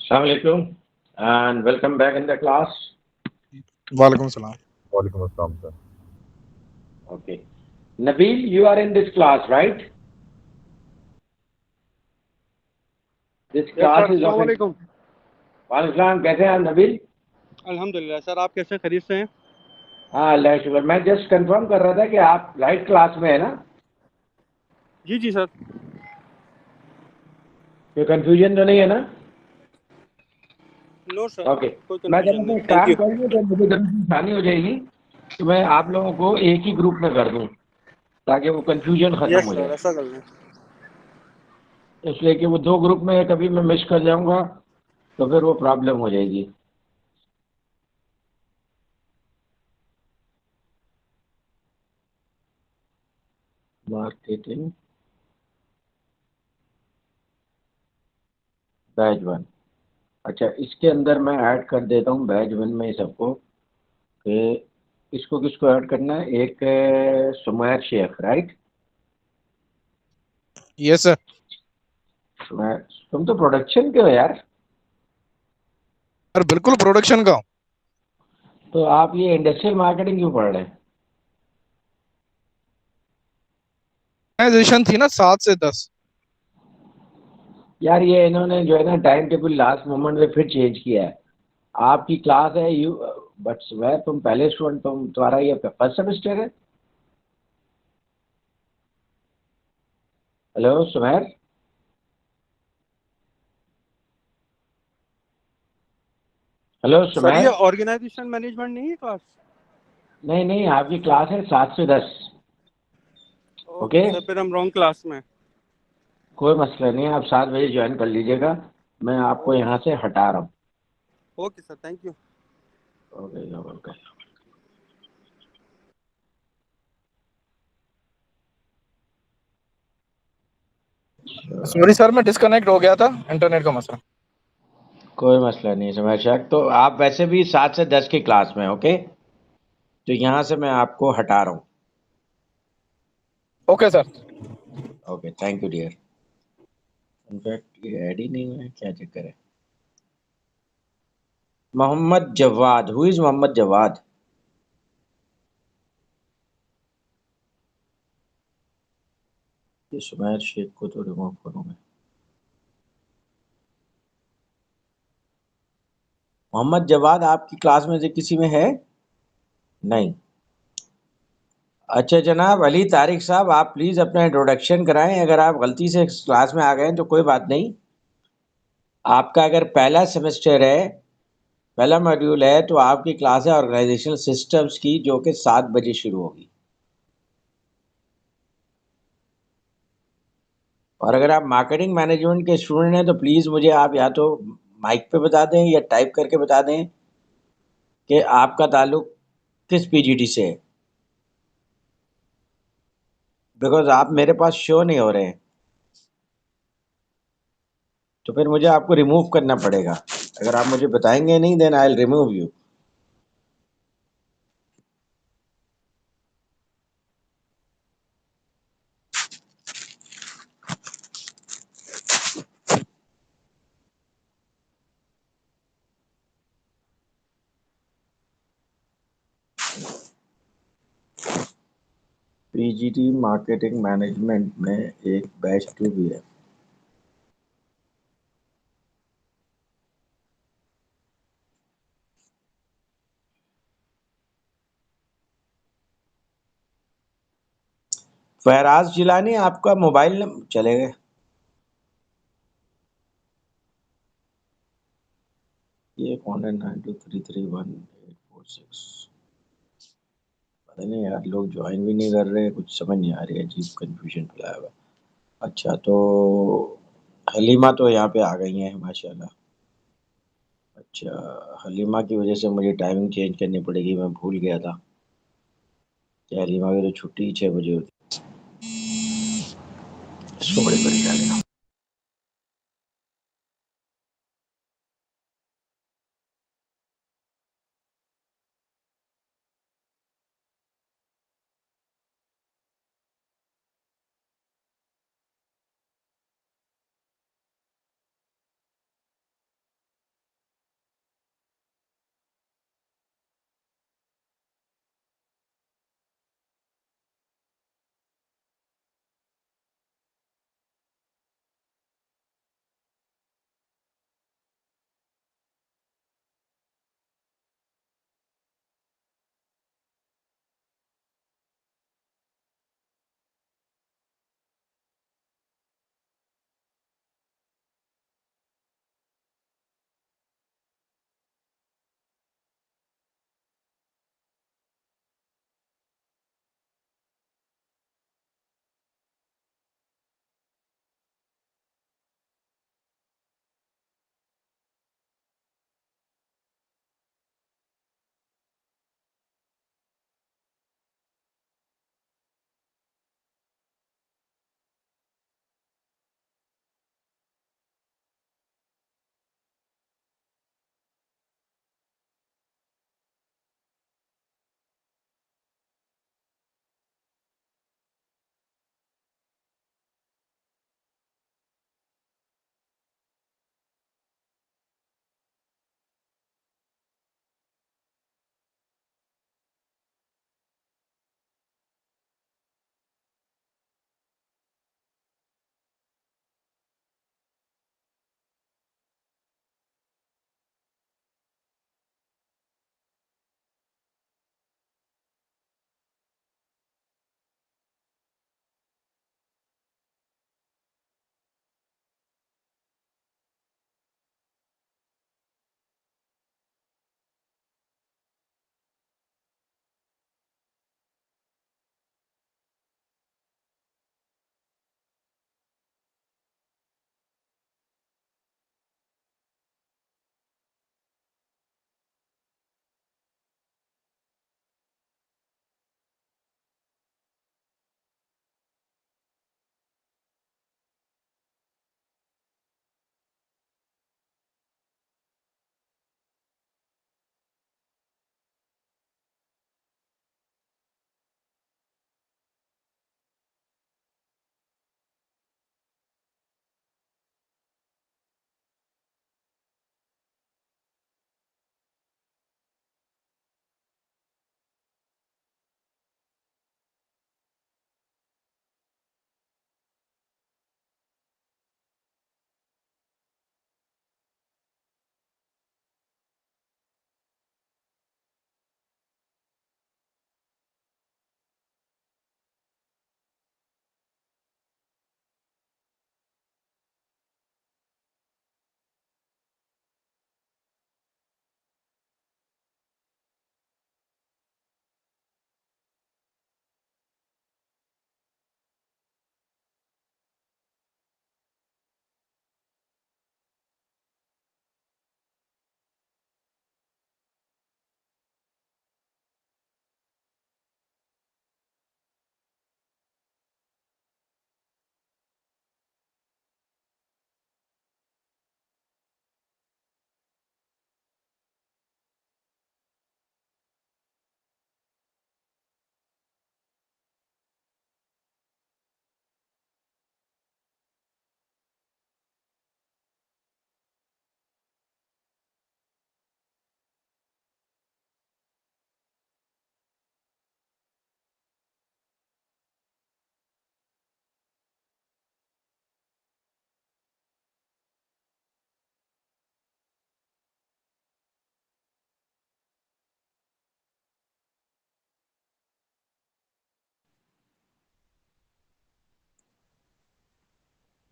S2: Assalamu alaikum and welcome back in the class.
S3: वालेकुम सलाम.
S1: वालेकुम अस्सलाम sir.
S2: Okay. Nabil, you are in this class, right? This class is of.
S5: अस्सलामुअलैकुम.
S2: वालेकुम, कैसे हैं नबील?
S5: अल्हम्दुलिल्लाह सर, आप कैसे खरीद से हैं?
S2: हाँ अल्लाह का शुक्र. मैं जस्ट कंफर्म कर रहा था कि आप राइट क्लास में है ना?
S5: जी जी सर.
S2: कोई कंफ्यूजन तो नहीं है ना?
S5: No sir.
S2: ओके.
S5: कोई
S2: मैं जब
S5: कंफ्यूजन
S2: अपना
S5: नहीं. थैंक
S2: काम
S5: यू.
S2: करूँगा तो मुझे जब आसानी हो जाएगी तो मैं आप लोगों को एक ही ग्रुप में कर दूँ ताकि वो कंफ्यूजन खत्म
S5: यस
S2: हो
S5: सर,
S2: जाए.
S5: ऐसा कर लें.
S2: इसलिए कि वो दो ग्रुप में कभी मैं मिस कर जाऊंगा तो फिर वो प्रॉब्लम हो जाएगी. Marketing batch 1. अच्छा, इसके अंदर मैं ऐड कर देता हूँ बैच 1 में सबको कि इसको किसको ऐड करना है. एक Sumair Sheikh, right?
S3: Yes sir.
S2: Sumair, तुम तो प्रोडक्शन के हो यार.
S3: सर बिल्कुल प्रोडक्शन का हूँ.
S2: तो आप ये इंडस्ट्रियल मार्केटिंग क्यों पढ़ रहे हैं?
S3: ऑर्गेनाइजेशन थी ना 7 से 10.
S2: यार ये इन्होंने जो है ना टाइम टेबल लास्ट मोमेंट में फिर चेंज किया है. आपकी क्लास है यू बट सुमैर तुम पहले स्टूडेंट, तुम्हारा ये फर्स्ट सेमेस्टर है. हेलो सुमैर. हेलो
S5: सर ये
S2: सुमैर.
S5: ऑर्गेनाइजेशन मैनेजमेंट नहीं है क्लास?
S2: नहीं नहीं, आपकी क्लास है 7 से 10.
S5: ओके
S2: ओके,
S5: सर, फिर हम रॉन्ग क्लास में.
S2: कोई मसला नहीं है. आप 7 बजे ज्वाइन कर लीजिएगा. मैं आपको यहाँ से हटा रहा हूँ.
S5: Okay sir, thank you.
S2: Okay welcome.
S3: Sorry sir, मैं डिस्कनेक्ट हो गया था, इंटरनेट का मसला.
S2: कोई मसला नहीं सुमैर शेख. तो आप वैसे भी 7 से 10 की क्लास में, ओके? तो यहाँ से मैं आपको हटा रहा हूँ.
S3: Okay sir.
S2: Okay, thank you dear. In fact ये ऐड ही नहीं हुआ है, क्या चक्कर है? मोहम्मद जवाद. Who is Mohammed Jawad? ये सुमैर शेख को तो रिमूव करूँ मैं. मोहम्मद जवाद आपकी क्लास में से किसी में है? नहीं. अच्छा जनाब अली तारिक साहब, आप प्लीज़ अपना इंट्रोडक्शन कराएं. अगर आप गलती से इस क्लास में आ गए हैं तो कोई बात नहीं. आपका अगर पहला सेमेस्टर है, पहला मॉड्यूल है, तो आपकी क्लास है ऑर्गेनाइजेशनल सिस्टम्स की, जो कि 7 बजे शुरू होगी. और अगर आप मार्केटिंग मैनेजमेंट के स्टूडेंट हैं तो प्लीज़ मुझे आप या तो माइक पे बता दें या टाइप करके बता दें कि आपका ताल्लुक किस पीजीटी से है. बिकॉज आप मेरे पास शो नहीं हो रहे हैं तो फिर मुझे आपको रिमूव करना पड़ेगा. अगर आप मुझे बताएंगे नहीं then I will remove you. PGT marketing management में एक बैच 2 भी है. फहराज जिलानी, आपका मोबाइल नंबर चलेगा? ये कौन है? 92331846. पता नहीं यार, लोग ज्वाइन भी नहीं कर रहे. कुछ समझ नहीं आ रही है, अजीब कंफ्यूजन फैलाया हुआ. अच्छा तो हलीमा तो यहाँ पे आ गई हैं माशाल्लाह. अच्छा, हलीमा की वजह से मुझे टाइमिंग चेंज करनी पड़ेगी. मैं भूल गया था कि हलीमा की तो छुट्टी 6 बजे होती है. इसको बड़ी परेशानी है.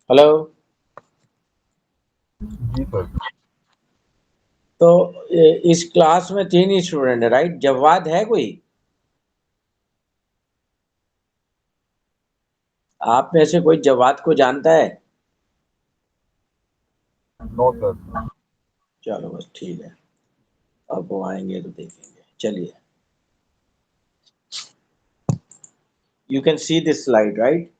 S2: हेलो।
S1: जी सर।
S2: तो इस क्लास में 3 ही स्टूडेंट है, राइट? जवाद है कोई? आप में से कोई जवाद को जानता है?
S1: No sir.
S2: चलो बस ठीक है, अब वो आएंगे तो देखेंगे। चलिए, you can see this slide, right?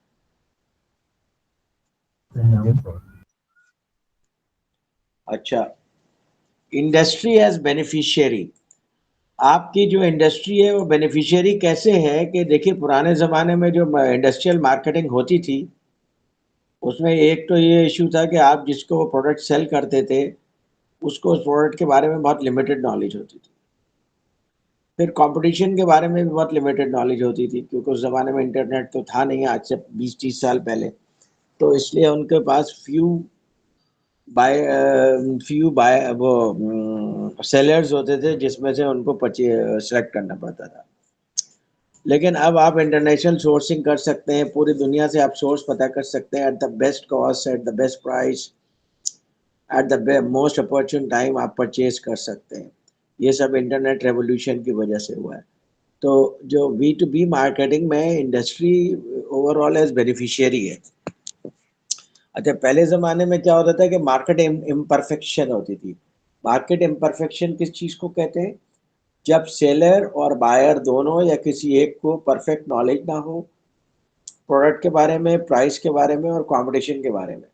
S1: Yes sir.
S2: अच्छा, इंडस्ट्री एज बेनिफिशियरी। आपकी जो इंडस्ट्री है वो बेनिफिशियरी कैसे है कि देखिए, पुराने ज़माने में जो इंडस्ट्रियल मार्केटिंग होती थी, उसमें एक तो ये इशू था कि आप जिसको वो प्रोडक्ट सेल करते थे, उसको उस प्रोडक्ट के बारे में बहुत लिमिटेड नॉलेज होती थी। फिर कंपटीशन के बारे में भी बहुत लिमिटेड नॉलेज होती थी, क्योंकि उस ज़माने में इंटरनेट तो था नहीं, आज से 20-30 साल पहले। तो इसलिए उनके पास फ्यू बाय वो सेलर्स होते थे, जिसमें से उनको सेलेक्ट करना पड़ता था। लेकिन अब आप इंटरनेशनल सोर्सिंग कर सकते हैं, पूरी दुनिया से आप सोर्स पता कर सकते हैं, at the best cost, at the best price, at the most opportune time आप परचेज कर सकते हैं। ये सब इंटरनेट रेवोल्यूशन की वजह से हुआ है। तो जो B2B मार्केटिंग में इंडस्ट्री ओवरऑल एज बेनिफिशियरी है। अच्छा, पहले ज़माने में क्या होता था कि मार्केट इम्परफेक्शन होती थी। मार्केट इम्परफेक्शन किस चीज़ को कहते हैं? जब सेलर और बायर दोनों या किसी एक को परफेक्ट नॉलेज ना हो प्रोडक्ट के बारे में, प्राइस के बारे में और कंपटीशन के बारे में,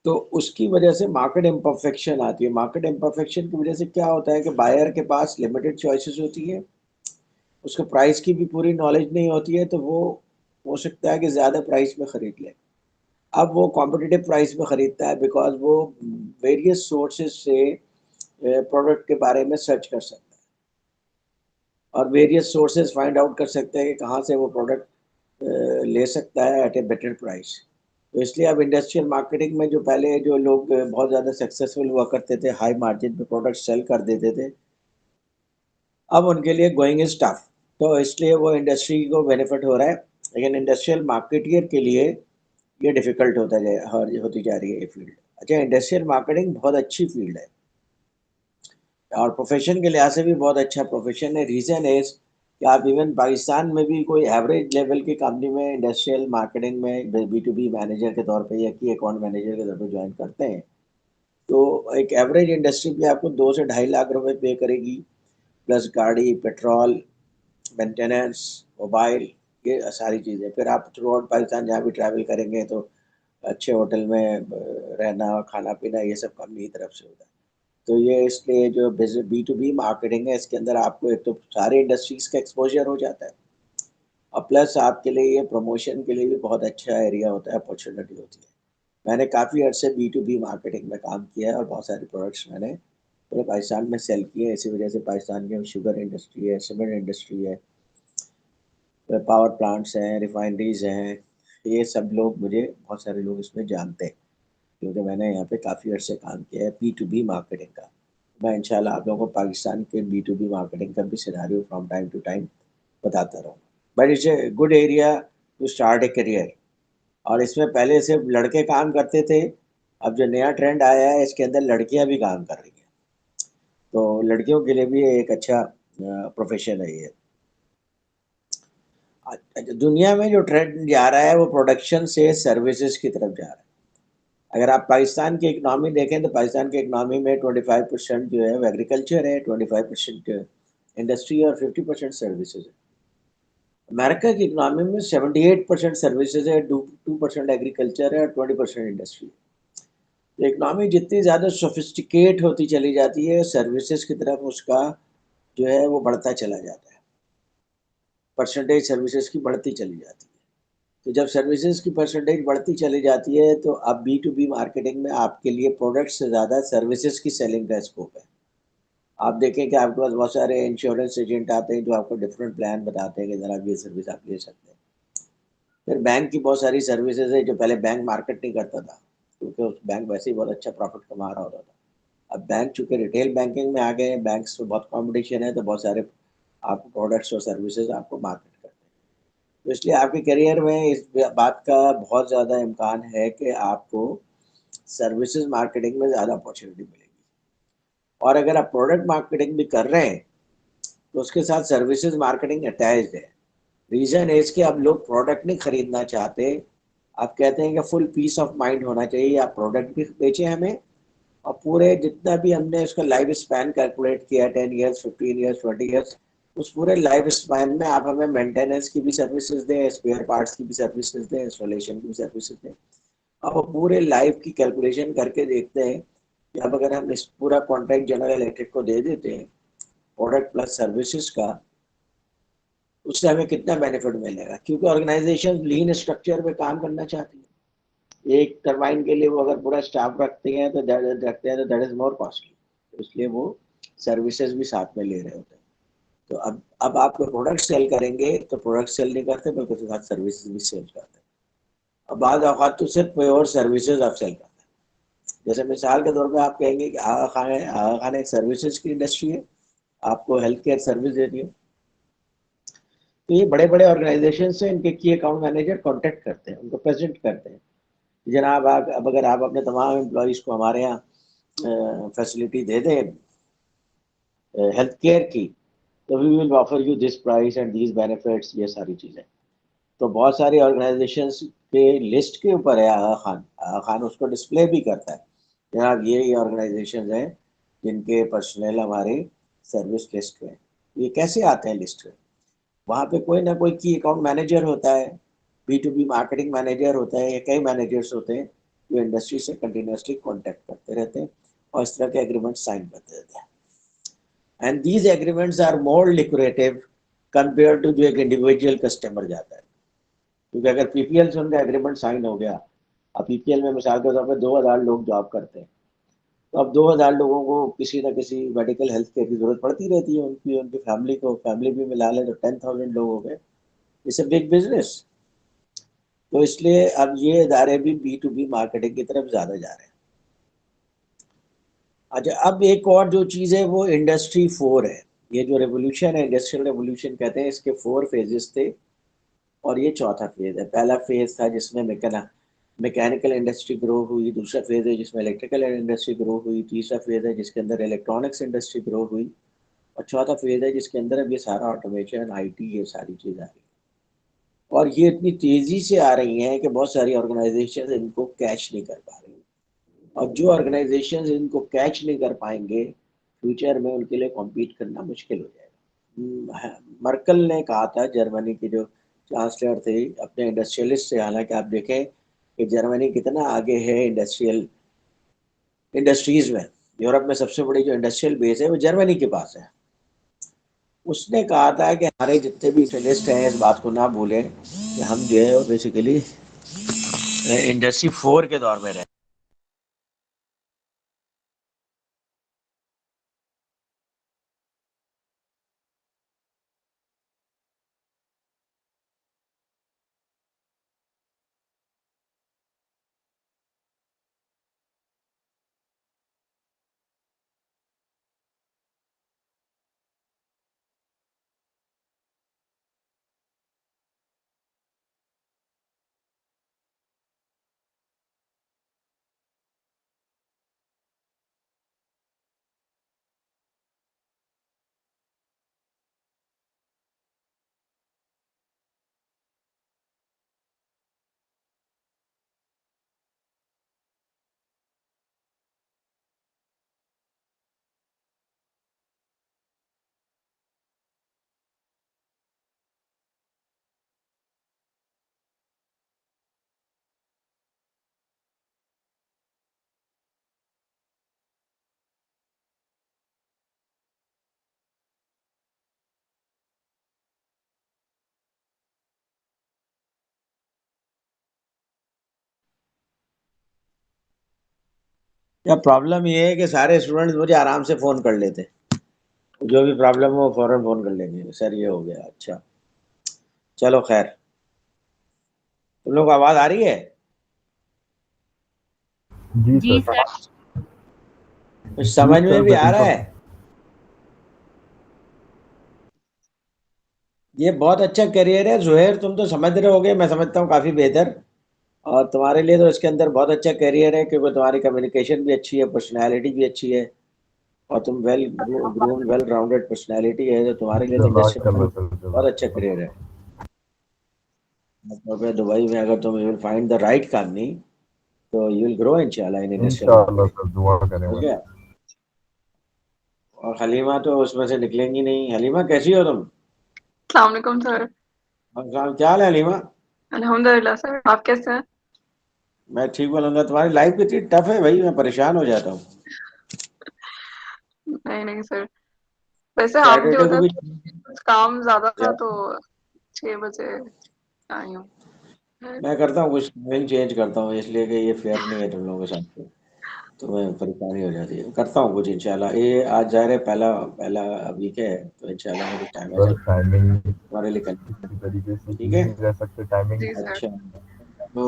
S2: तो उसकी वजह से मार्केट इम्परफेक्शन आती है। मार्केट इम्परफेक्शन की वजह से क्या होता है कि बायर के पास लिमिटेड चॉइसेस होती है, उसको प्राइस की भी पूरी नॉलेज नहीं होती है, तो वो हो सकता है कि ज़्यादा प्राइस में ख़रीद ले। अब वो कॉम्पिटिटिव प्राइस में ख़रीदता है, बिकॉज वो वेरियस सोर्सेज से प्रोडक्ट के बारे में सर्च कर सकता है और वेरियस सोर्सेज फाइंड आउट कर सकते हैं कि कहाँ से वो प्रोडक्ट ले सकता है एट ए बेटर प्राइस। तो इसलिए अब इंडस्ट्रियल मार्केटिंग में जो पहले जो लोग बहुत ज़्यादा सक्सेसफुल हुआ करते थे, हाई मार्जिन पे प्रोडक्ट सेल कर देते थे, अब उनके लिए गोइंग इज टफ। तो इसलिए वो इंडस्ट्री को बेनिफिट हो रहा है, लेकिन इंडस्ट्रियल मार्केटियर के लिए ये डिफ़िकल्ट होती जा रही है ये फील्ड। अच्छा, इंडस्ट्रियल मार्केटिंग बहुत अच्छी फील्ड है और प्रोफेशन के लिहाज से भी बहुत अच्छा प्रोफेशन है। रीज़न इज़ कि आप इवन पाकिस्तान में भी कोई एवरेज लेवल की कंपनी में इंडस्ट्रियल मार्केटिंग में B2B मैनेजर के तौर पे या की अकाउंट मैनेजर के तौर पे ज्वाइन करते हैं, तो एक एवरेज इंडस्ट्री भी आपको 2 से 2.5 लाख रुपए पे करेगी, प्लस गाड़ी, पेट्रोल, मेंटेनेंस, मोबाइल, ये सारी चीज़ें। फिर आप थ्रू आउट पाकिस्तान जहाँ भी ट्रैवल करेंगे तो अच्छे होटल में रहना, खाना-पीना, ये सब कंपनी की तरफ से होता है। तो ये इसलिए जो B2B मार्केटिंग है, इसके अंदर आपको एक तो सारे इंडस्ट्रीज़ का एक्सपोज़र हो जाता है और प्लस आपके लिए ये प्रमोशन के लिए भी बहुत अच्छा एरिया होता है, अपॉर्चुनिटी होती है। मैंने काफ़ी अर्से B2B मार्केटिंग में काम किया है और बहुत सारे प्रोडक्ट्स मैंने पूरे पाकिस्तान में सेल किए हैं। इसी वजह से पाकिस्तान में शुगर इंडस्ट्री है, सीमेंट इंडस्ट्री है, पावर प्लांट्स हैं, रिफाइनरीज़ हैं, ये सब लोग मुझे बहुत सारे लोग इसमें जानते हैं, क्योंकि मैंने यहाँ पे काफ़ी अर्से काम किया है B2B मार्केटिंग का। मैं इंशाल्लाह आप लोगों को पाकिस्तान के B2B मार्केटिंग का भी scenario from time to time बताता रहूँगा। But it's a good area to start a career. और इसमें पहले सिर्फ लड़के काम करते थे, अब जो नया ट्रेंड आया है इसके अंदर लड़कियां भी काम कर रही हैं, तो लड़कियों के लिए भी एक अच्छा प्रोफेशन है ये। दुनिया में जो ट्रेंड जा रहा है वो प्रोडक्शन से सर्विसेज की तरफ जा रहा है। अगर आप पाकिस्तान की इकनॉमी देखें तो पाकिस्तान की इकनॉमी में 25% जो है वो एग्रीकल्चर है, 25% इंडस्ट्री और 50% सर्विसेज है। अमेरिका की इकनॉमी में 78% सर्विसेज है, 2% एग्रीकल्चर है और 20% इंडस्ट्री है। इकनॉमी जितनी ज़्यादा सोफिस्टिकेट होती चली जाती है, सर्विसेज की तरफ उसका जो है वो बढ़ता चला जाता है, परसेंटेज सर्विसेज की बढ़ती चली जाती है। तो जब सर्विसेज की परसेंटेज बढ़ती चली जाती है तो अब B2B मार्केटिंग में आपके लिए प्रोडक्ट से ज़्यादा सर्विसेज की सेलिंग का स्कोप है। आप देखें कि आपके पास बहुत सारे इंश्योरेंस एजेंट आते हैं जो आपको डिफरेंट प्लान बताते हैं कि जनाब ये सर्विस आप ले सकते हैं। फिर बैंक की बहुत सारी सर्विसेज है जो पहले बैंक मार्केट नहीं करता था, क्योंकि उस बैंक वैसे ही बहुत अच्छा प्रॉफिट कमा रहा होता था। अब बैंक चूँकि रिटेल बैंकिंग में आ गए हैं, बैंक्स में बहुत कॉम्पिटिशन है, तो बहुत सारे आपको प्रोडक्ट्स और सर्विसेज आपको मार्केट करते हैं। तो इसलिए आपके करियर में इस बात का बहुत ज़्यादा इम्कान है कि आपको सर्विसेज मार्केटिंग में ज़्यादा अपॉर्चुनिटी मिलेगी। और अगर आप प्रोडक्ट मार्केटिंग भी कर रहे हैं तो उसके साथ सर्विसेज मार्केटिंग अटैच्ड है। रीज़न है कि अब लोग प्रोडक्ट नहीं खरीदना चाहते, आप कहते हैं कि फुल पीस ऑफ माइंड होना चाहिए, आप प्रोडक्ट भी बेचें हमें और पूरे जितना भी हमने उसका लाइफ स्पैन कैलकुलेट किया 10 ईयर्स 15 ईयर्स 20 ईयर्स, उस पूरे लाइफ स्पैन में आप हमें मेंटेनेंस की भी सर्विसेज दें, स्पेयर पार्ट्स की भी सर्विसेज दें, इंस्टॉलेशन की भी सर्विसेज दें। अब पूरे लाइफ की कैलकुलेशन करके देखते हैं कि अब अगर हम इस पूरा कॉन्ट्रैक्ट जनरल इलेक्ट्रिक को दे देते हैं प्रोडक्ट प्लस सर्विसेज का, उससे हमें कितना बेनिफिट मिलेगा। क्योंकि ऑर्गेनाइजेशन लीन स्ट्रक्चर पे काम करना चाहती है। एक टरबाइन के लिए वो अगर पूरा स्टाफ रखते हैं तो दैट इज मोर कॉस्टली, इसलिए वो सर्विसेज भी साथ में ले रहे होते हैं। तो अब आप कोई प्रोडक्ट सेल करेंगे तो प्रोडक्ट सेल नहीं करते बल्कि उसके साथ सर्विसेज भी सेल करते हैं। अब बाद औकात तो सिर्फ प्योर सर्विसेज आप सेल करते हैं। जैसे मिसाल के तौर पे आप कहेंगे कि आगा खान एक सर्विसेज की इंडस्ट्री है, आपको हेल्थ केयर सर्विस देती है। तो ये बड़े बड़े ऑर्गेनाइजेशन से इनके की अकाउंट मैनेजर कांटेक्ट करते हैं, उनको प्रेजेंट करते हैं, जनाब अब अगर आप अपने तमाम एम्प्लॉयज़ को हमारे यहाँ फैसिलिटी दे दें हेल्थ केयर की, तो we will offer you this price and these benefits, ये सारी चीज़ें। तो बहुत सारी ऑर्गेनाइजेशंस के लिस्ट के ऊपर है आगा खान उसको डिस्प्ले भी करता है, जनाब ये ऑर्गेनाइजेशन हैं जिनके पर्सनल हमारे सर्विस लिस्ट में। ये कैसे आते हैं लिस्ट में? वहाँ पे कोई ना कोई की अकाउंट मैनेजर होता है, B2B मार्केटिंग मैनेजर होता है, या कई मैनेजर्स होते हैं जो इंडस्ट्री से कंटिन्यूसली कांटेक्ट करते रहते हैं और इस तरह के एग्रीमेंट साइन करते रहते हैं। And these agreements are more lucrative compare to जो एक इंडिविजुअल कस्टमर जाता है। क्योंकि अगर PPL से उनका एग्रीमेंट साइन हो गया, अब PPL में मिसाल के तौर पर 2000 लोग जॉब करते हैं, तो अब 2000 लोगों को किसी न किसी मेडिकल हेल्थ केयर की जरूरत पड़ती रहती है, उनकी फैमिली भी मिला ले तो 10,000 लोग हो गए। It's a big business. तो इसलिए अब ये इदारे भी B2B मार्केटिंग की तरफ ज़्यादा जा रहे हैं। अच्छा, अब एक और जो चीज़ है वो इंडस्ट्री 4 है। ये जो रेवोल्यूशन है, इंडस्ट्रियल रेवोल्यूशन कहते हैं, इसके 4 फेजेस थे और ये चौथा फेज है। पहला फेज था जिसमें मैकेनिकल इंडस्ट्री ग्रो हुई, दूसरा फेज है जिसमें इलेक्ट्रिकल इंडस्ट्री ग्रो हुई, तीसरा फेज है जिसके अंदर इलेक्ट्रॉनिक्स इंडस्ट्री ग्रो हुई, और चौथा फेज है जिसके अंदर अब ये सारा ऑटोमेशन IT ये सारी चीज़ आ रही है। और ये इतनी तेज़ी से आ रही हैं कि बहुत सारी ऑर्गेनाइजेशन इनको कैच नहीं कर पा रही, और जो ऑर्गेनाइजेशन इनको कैच नहीं कर पाएंगे फ्यूचर में उनके लिए कॉम्पीट करना मुश्किल हो जाएगा। मर्कल ने कहा था, जर्मनी के जो चांसलर थे, अपने इंडस्ट्रियलिस्ट से, हालांकि आप देखें कि जर्मनी कितना आगे है इंडस्ट्रीज में। यूरोप में सबसे बड़ी जो इंडस्ट्रियल बेस है वो जर्मनी के पास है। उसने कहा था कि हमारे जितने भी इंडस्ट्रियलिस्ट हैं इस बात को ना भूलें कि हम जो है बेसिकली इंडस्ट्री 4 के दौर में रहे। या प्रॉब्लम ये है कि सारे स्टूडेंट्स मुझे आराम से फ़ोन कर लेते, जो भी प्रॉब्लम हो फ़ौरन फ़ोन कर लेंगे, सर ये हो गया। अच्छा चलो खैर, तुम लोग को आवाज़ आ रही है?
S1: जी
S4: जी
S1: सर।
S4: सर।
S2: कुछ समझ में भी आ रहा है? ये बहुत अच्छा करियर है जुहैर, तुम तो समझ रहे होगे, मैं समझता हूँ काफ़ी बेहतर। और तुम्हारे लिए तो इसके अंदर बहुत अच्छा करियर है, क्योंकि तुम्हारी कम्युनिकेशन भी अच्छी है, पर्सनैलिटी भी अच्छी है, और तुम well groom well rounded personality है, तो तुम्हारे लिए तो इंडस्ट्री
S1: जज़ाकल्लाह सर,
S2: बहुत अच्छा
S1: जज़ाकल्लाह।
S2: करियर है। मतलब दुबई में अगर तुम you will find the right company, तो यू विल ग्रो इंशाल्लाह इन इंडस्ट्रियल
S1: इंशाअल्लाह
S2: मार्केटिंग।
S1: सर, दुआ करें
S2: हो
S1: बस।
S2: गया। और हलीमा तो उसमें से निकलेंगी नहीं। हलीमा कैसी हो तुम?
S6: अस्सलाम वालेकुम सर।
S2: क्या हाल है हलीमा?
S6: अल्हम्दुलिल्लाह सर, आप कैसे हैं?
S2: मैं ठीक बोलूंगा। तुम्हारी लाइफ कितनी टफ है भाई, मैं परेशान हो जाता हूँ।
S6: नहीं नहीं सर, वैसे आप भी
S2: सैटरडे को
S6: उधर
S2: भी
S6: कुछ काम ज्यादा था
S2: जा-
S6: तो 6 बजे आई हूँ।
S2: मैं करता हूँ कुछ टाइमिंग चेंज करता हूँ, इसलिए कि ये फेयर नहीं है तुम लोगों के साथ। तो मैं परेशानी हो जाती है, करता हूँ कुछ इंशाल्लाह। ये आज जा रहे पहला पहला वीक है, तो इंशाल्लाह मैं कुछ टाइम
S1: सर
S2: ऐसा
S1: टाइमिंग
S2: तुम्हारे लिए कर।
S1: किसी तरीके से
S2: ठीक
S1: ठीक
S2: है।
S1: नहीं रह सकते, टाइमिंग।
S6: जी सर।
S2: अच्छा, तो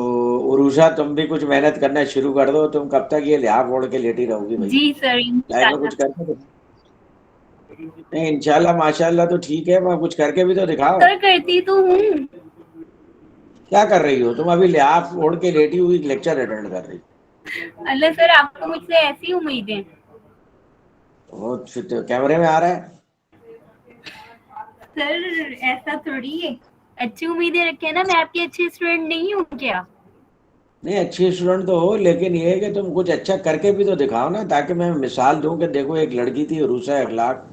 S2: उरूषा तुम भी कुछ मेहनत करना शुरू कर दो। तुम कब तक ये लिहाफ ओढ़ के लेटी रहोगी भाई?
S4: जी सर,
S2: लाइफ में
S4: इंशाल्लाह।
S2: कुछ करके नहीं, इंशाल्लाह माशाल्लाह तो ठीक है, मैं कुछ करके भी तो दिखाओ।
S4: सर करती तो हूँ।
S2: क्या कर रही हो तुम? अभी लिहाफ ओढ़ के लेटी हुई लेक्चर अटेंड कर रही
S4: अल्लाह सर, आपको मुझसे ऐसी उम्मीदें।
S2: हो? फिर तो कैमरे में आ रहा है।
S4: सर ऐसा थोड़ी है, अच्छी उम्मीदें रखे ना, मैं आपकी अच्छी स्टूडेंट नहीं हूँ क्या?
S2: नहीं, अच्छी स्टूडेंट तो हो, लेकिन ये है कि तुम कुछ अच्छा करके भी तो दिखाओ ना, ताकि मैं मिसाल दूं कि देखो एक लड़की थी रूसा अखलाक,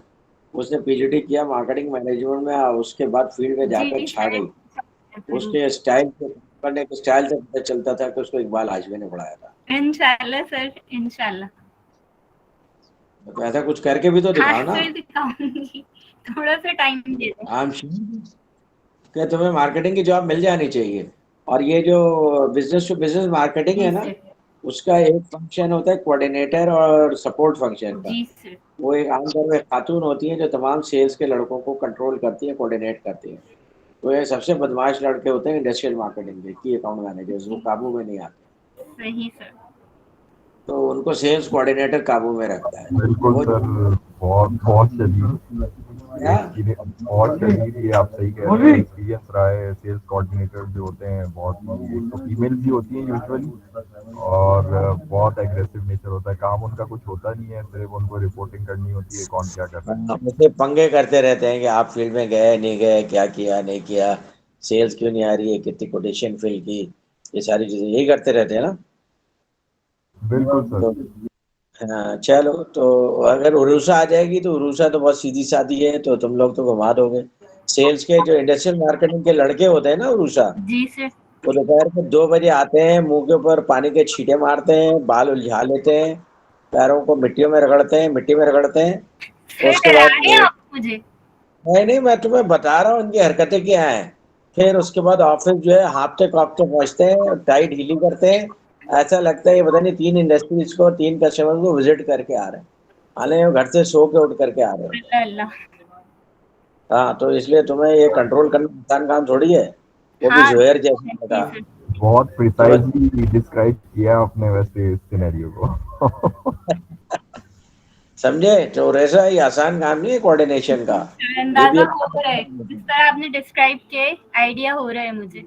S2: उसने पीजीडी किया मार्केटिंग मैनेजमेंट में, और उसके बाद फील्ड में जाकर
S4: जी
S2: छा
S4: सर,
S2: गई।
S4: जरूर।
S2: उसके स्टाइल से करने के स्टाइल से पता चलता था कि उसको इकबाल आजमी ने पढ़ाया था।
S4: इंशाल्लाह सर, इंशाल्लाह।
S2: तो ऐसा कुछ करके भी तो
S4: हाँ
S2: दिखाओ ना।
S4: सर, दिखाऊंगी। थोड़ा सा टाइम दे दो।
S2: आई एम श्योर कि तुम्हें मार्केटिंग की जॉब मिल जानी चाहिए। और ये जो बिजनेस टू बिजनेस मार्केटिंग
S4: जी
S2: है ना,
S4: सर।
S2: उसका एक फंक्शन होता है कोऑर्डिनेटर और सपोर्ट फंक्शन का।
S4: जी सर।
S2: वो एक आमतौर में खातून होती है जो तमाम सेल्स के लड़कों को कंट्रोल करती है, कोऑर्डिनेट करती है। तो ये सबसे बदमाश लड़के होते हैं इंडस्ट्रियल मार्केटिंग के की अकाउंट मैनेजर्स, वो
S4: जी,
S2: काबू में नहीं आते।
S4: सही सर।
S2: तो उनको सेल्स कोऑर्डिनेटर काबू में रखता है।
S1: बिल्कुल
S2: वो
S1: सर, बहुत बहुत शदीद ये
S2: क्या
S1: एक्सपीरियंस, बहुत शदीद, ये आप सही कह रहे हैं, एक्सपीरियंस रहा है। सेल्स कोऑर्डिनेटर जो होते हैं बहुत ही, एक तो फीमेल्स ही होती हैं यूजुअली, और बहुत एग्रेसिव नेचर होता है। काम उनका कुछ होता नहीं है, सिर्फ उनको रिपोर्टिंग करनी होती है कौन क्या कर रहा है।
S2: मुझसे पंगे करते रहते हैं कि आप फील्ड में गए नहीं गए, क्या किया नहीं किया, सेल्स क्यों नहीं आ रही है, कितनी कोटेशन फिल की, ये सारी चीजें यही करते रहते हैं ना।
S1: बिल्कुल
S2: तो
S1: सर।
S2: हाँ, चलो तो अगर उरूसा आ जाएगी तो उरूसा तो बहुत सीधी सादी है, तो तुम लोग तो घुमा दोगे। सेल्स के जो इंडस्ट्रियल मार्केटिंग के लड़के होते हैं ना उरूसा,
S4: जी सर।
S2: वो दोपहर को 2 बजे आते हैं, मुंह के ऊपर पानी के छींटे मारते हैं, बाल उलझा लेते हैं, पैरों को मिट्टियों में रगड़ते हैं, मिट्टी में रगड़ते हैं। और
S4: सर
S2: उसके
S4: डरा
S2: बाद
S4: रहे हैं आप मुझे?
S2: नहीं नहीं, मैं तुम्हें बता रहा हूँ इनकी हरकतें क्या हैं। फिर उसके बाद ऑफिस जो है हाँफते कांपते पहुंचते हैं, टाइट हीलिंग करते हैं। ऐसा लगता है ये पता नहीं 3 इंडस्ट्रीज को, 3 कस्टमर को विजिट करके आ रहे हैं, हालांकि वो घर से सो के उठ करके आ रहे होते हैं।
S4: अल्लाह अल्लाह।
S2: हाँ, तो इसलिए तुम्हें ये कंट्रोल करना आसान काम थोड़ी है, वो भी
S4: हाँ
S2: जुहैर जैसी
S4: जी
S2: जगह।
S4: सर।
S1: बहुत
S2: तुम्हें
S1: प्रिसाइजली डिस्क्राइब किया आपने वैसे इस सिनेरियो को।
S2: समझे? तो ऐसा ही आसान काम नहीं है कोऑर्डिनेशन का।
S4: सर
S2: ये भी
S4: अंदाजा
S2: एक
S4: हो रहा है, जिस तरह आपने डिस्क्राइब किया, आइडिया हो रहा है मुझे।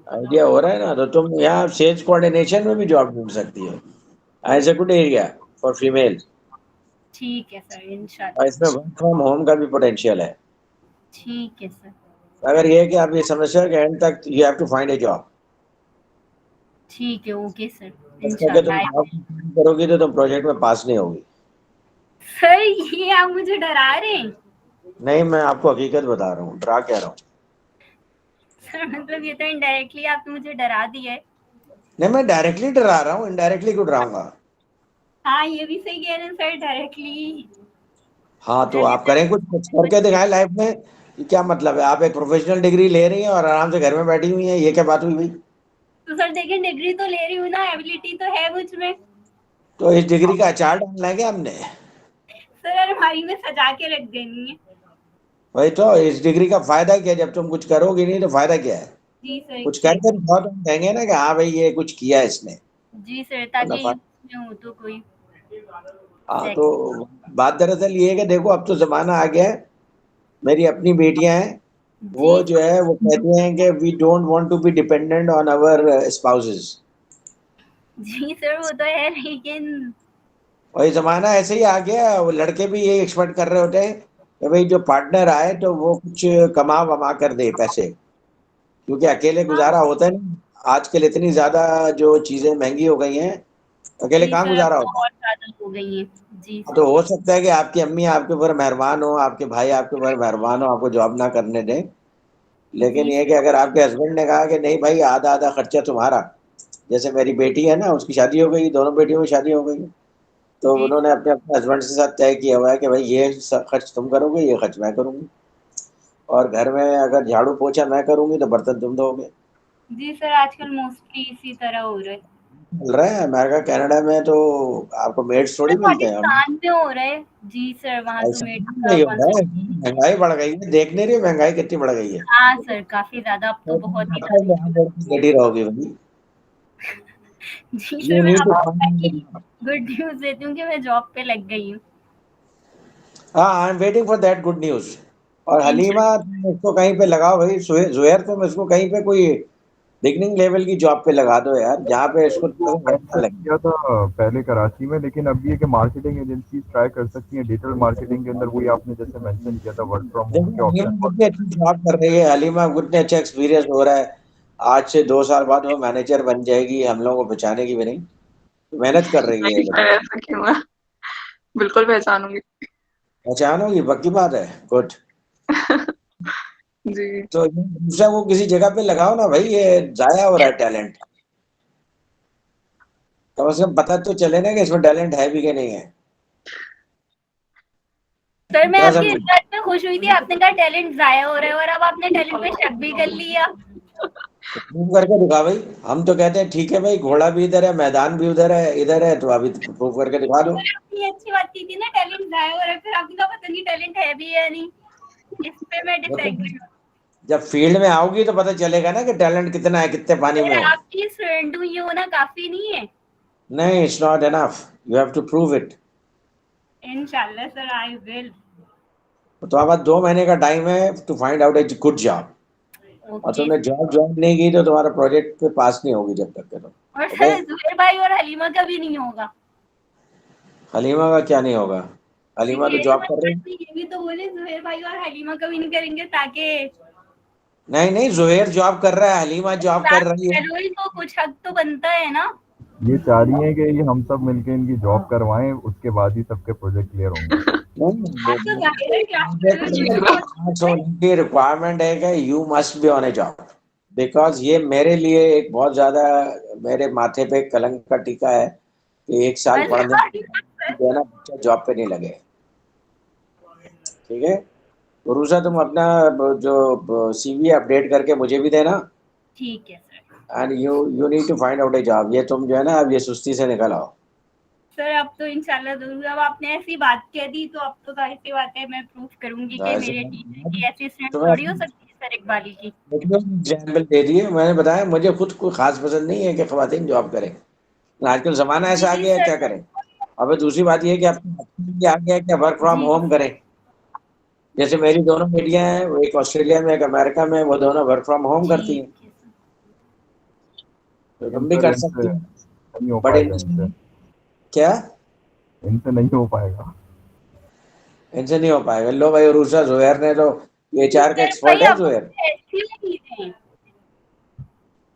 S2: आइडिया हो रहा है ना, तो तुम यहाँ सेल्स कोऑर्डिनेशन में भी जॉब ढूंढ सकती हो। As a good area for female.
S4: ठीक है सर,
S2: और
S4: इंशाल्लाह।
S2: इसमें वर्क फ्रॉम होम का भी पोटेंशियल है।
S4: ठीक है सर।
S2: अगर ये है कि आप ये समस्या के एंड तक you have to find a job.
S4: ठीक है, ओके सर,
S2: जब तक कि तुम
S4: इंशाल्लाह।
S2: जॉब करोगी तो तुम प्रोजेक्ट में पास नहीं होगी।
S4: सर ये आप मुझे डरा रहे हैं?
S2: नहीं, मैं आपको हकीकत बता रहा हूँ, डरा कह रहा हूँ।
S4: सर मतलब ये तो इनडायरेक्टली आपने मुझे डरा दिया है।
S2: नहीं, मैं डायरेक्टली डरा रहा हूँ, इनडायरेक्टली क्यों डराऊंगा?
S4: हाँ ये भी सही कह रहे हैं सर, डायरेक्टली।
S2: हाँ, तो
S4: चलिए
S2: आप करें, कुछ कुछ करके दिखाएं लाइफ में। ये क्या मतलब है? आप एक प्रोफेशनल डिग्री ले रही हैं और आराम से घर में बैठी हुई हैं, ये क्या बात हुई भाई?
S4: तो सर देखिए, डिग्री तो ले रही हूँ ना, एबिलिटी तो है मुझ में।
S2: तो इस डिग्री का अचार डालना है क्या हमने?
S4: सर अलमारी में सजा के रख देनी है।
S2: वही तो, इस डिग्री का फायदा क्या है? जब तुम कुछ करोगे नहीं तो फायदा क्या है?
S4: जी सर,
S2: कुछ करके
S4: एग्जैक्टली।
S2: दिखाओ तो हम कहेंगे ना कि हाँ भाई ये कुछ किया इसने।
S4: जी सर,
S2: वरना
S4: ताकि यूज में हो तो कोई।
S2: हाँ,
S4: एग्जैक्टली।
S2: तो बात दरअसल ये है कि देखो अब तो जमाना आ गया है। मेरी अपनी बेटियां हैं, वो
S4: जी
S2: जो है वो कहते हैं कि we don't want to be dependent on our spouses.
S4: जी सर, वो तो है, लेकिन
S2: और ये जमाना ऐसे ही आ गया, वो लड़के भी ये एक्सपेक्ट कर रहे होते हैं कि भाई जो पार्टनर आए तो वो कुछ कमा वमा कर दे पैसे, क्योंकि अकेले
S4: हाँ
S2: गुजारा होता नहीं। आजकल इतनी ज्यादा जो चीजें महंगी हो गई हैं, अकेले
S4: जी
S2: कहाँ
S4: सर, अब
S2: गुजारा होता
S4: बहुत ज्यादा हो गई है। जी
S2: है।
S4: सर।
S2: तो हो सकता है कि आपकी अम्मी आपके ऊपर मेहरबान हो, आपके भाई आपके ऊपर मेहरबान हो, आपको जॉब ना करने दें, लेकिन
S4: जी
S2: ये है कि अगर आपके हस्बैंड ने कहा कि नहीं भाई आधा आधा खर्चा तुम्हारा, जैसे मेरी बेटी है ना, उसकी शादी हो गई, दोनों बेटियों की शादी हो गई, तो
S4: जी
S2: उन्होंने अपने अपने हस्बैंड के साथ तय किया हुआ है कि भाई ये खर्च तुम करोगे, ये खर्च मैं करूंगी, और घर में अगर झाड़ू पोछा मैं करूंगी तो बर्तन तुम धोगे।
S4: जी सर, आजकल मोस्टली इसी तरह हो रहा है।
S2: मिल रहा है अमेरिका कनाडा में तो आपको मेड्स थोड़ी
S4: सर
S2: मिलते हैं।
S4: पाकिस्तान में हो रहा है। जी सर, वहाँ तो
S2: ऐसा
S4: मेड का
S2: नहीं हो रहा है,
S4: कॉन्सेप्ट।
S2: महंगाई बढ़ गई है, देख नहीं रही हो महंगाई कितनी बढ़ गई है।
S4: हाँ सर, काफी ज्यादा, अब तो बहुत ही ज्यादा।
S2: लेटी रहोगी भाई।
S4: जी
S2: यू
S4: सर, मैं
S2: नीड टू
S4: आपको
S2: फाइंड।
S4: गुड न्यूज देती हूँ कि मैं जॉब पे लग गई हूँ।
S2: हाँ, I am waiting for that good news. और हलीमा
S4: इंशाल्लाह।
S2: तुम इसको कहीं पे लगाओ भाई, जुहैर तुम इसको कहीं पे कोई बिगनिंग लेवल की जॉब पे लगा दो यार, जहाँ पे इसको थोड़ा सा वक्त ना
S1: मैंने
S2: लगे।
S1: किया था पहले कराची में, लेकिन अब ये कि मार्केटिंग एजेंसी ट्राई कर सकती हैं डिजिटल मार्केटिंग के अंदर, वही आपने जैसे मेंशन किया था वर्क फ्रॉम होम के
S2: देखो हलीमा
S1: ऑप्शन।
S2: कितनी अच्छी जॉब कर रही है, हलीमा को इतने अच्छा एक्सपीरियंस हो रहा है। आज से 2 साल बाद वो मैनेजर बन जाएगी, हम लोगों को बचाने की भी नहीं। मेहनत कर रही है
S6: नहीं
S2: बच्ची।
S6: सर, ऐसा क्यों है? बिल्कुल पहचानूंगी।
S2: पहचानोगी, पक्की बात है। गुड।
S6: जी
S2: तो ये दूसरा वो किसी जगह पे लगाओ ना भाई, ये जाया हो रहा है टैलेंट। कम से कम पता तो चले ना कि इसमें टैलेंट है भी कि नहीं है।
S4: सर मैं
S2: क्या
S4: आपकी इस
S2: समझे?
S4: बात पे खुश हुई थी, आपने कहा टैलेंट जाया हो रहा है, और अब आपने टैलेंट पे शक भी कर लिया।
S2: प्रूव करके दिखा भाई। हम तो कहते हैं ठीक है भाई, घोड़ा भी इधर है, मैदान भी उधर है, इधर है, तो अभी प्रूव करके दिखा दो।
S4: सर आपने ये अच्छी बात की थी ना, टैलेंट जाया हो रहा है, फिर आपने कहा पता नहीं टैलेंट है भी या नहीं। इस पे मैं
S2: वो तो
S4: डिसएग्री हूँ।
S2: जब फील्ड में आओगी तो पता चलेगा ना कि टैलेंट कितना है, कितने पानी में
S4: सर
S2: हो।
S4: आपकी फ्रेंड हूँ, ये होना काफी नहीं है।
S2: नहीं, it's not enough, you have to prove it.
S4: इंशाल्लाह सर, आई विल।
S2: तो हमारा 2 महीने का टाइम है to find out a good job. और
S4: ओके।
S2: तुमने जॉब ज्वाइन नहीं की तो तुम्हारा प्रोजेक्ट पे पास नहीं होगी जब तक के तुम।
S4: और
S2: ओके।
S4: सर जुबेर भाई और हलीमा का भी नहीं होगा।
S2: हलीमा का क्या नहीं होगा?
S4: जी
S2: हलीमा तो
S4: कह रही
S2: जॉब
S4: हूँ,
S2: कर रही है।
S4: तो ये भी तो बोले जुबेर भाई और हलीमा का भी नहीं करेंगे, ताकि
S2: नहीं नहीं, जुहैर जॉब कर रहा है, हलीमा जॉब कर
S4: बात
S2: रही है।
S4: चलो ही तो कुछ हक तो बनता है ना।
S1: ये चाह रही हैं कि ये हम सब मिलके इनकी जॉब करवाएं, उसके बाद ही सबके प्रोजेक्ट क्लियर होंगे।
S4: हाँ तो जाहिर है क्लास
S2: की रिक्वायरमेंट है कि you must be on A job, because ये मेरे लिए एक बहुत ज्यादा, मेरे माथे पे एक कलंक का टीका है कि 1 साल पढ़ने के बाद जो है ना बच्चा जॉब पे नहीं लगे। ठीक है, रूसा तुम अपना जो सीवी अपडेट करके मुझे भी देना।
S4: ठीक है sir.
S2: And you need to find out a job. ये तुम जो है ना अब ये सुस्ती से निकल आओ।
S4: सर अब तो इंशाल्लाह जरूर, अब आपने ऐसी बात कह दी तो अब तो जाहिर सी बात है, मैं प्रूफ करूंगी कि मेरे टीचर की ऐसी स्टूडेंट थोड़ी हो सकती है सर इकबाली की।
S2: एग्जाम्पल दे दिए, मैंने बताया मुझे खुद कोई खास पसंद नहीं है कि खवातीन जॉब करें। आजकल जमाना ऐसा आ
S4: जी
S2: गया है,
S4: सर।
S2: क्या करें। अब दूसरी बात यह है कि आपको आ गया है कि वर्क फ्रॉम
S4: जी
S2: होम करें। जैसे मेरी दोनों बेटियां हैं, वो एक ऑस्ट्रेलिया में एक अमेरिका में, वो दोनों वर्क फ्रॉम होम करती
S4: ठीक
S2: हैं।
S4: है सर।
S2: तो
S1: लेकिन
S2: तुम भी
S1: सर
S2: कर
S1: इनसे
S2: सकती हो।
S1: नहीं हो
S2: बड़े
S1: पाएगा, इनसे
S2: क्या?
S1: इनसे नहीं हो पाएगा।
S2: इनसे नहीं हो पाएगा। लो भाई, रूसा जुहैर ने तो एचआर का
S4: सर भाई
S2: एक्सपर्ट है
S4: आपको
S2: जुहैर।
S4: कुछ ऐसी लगी है।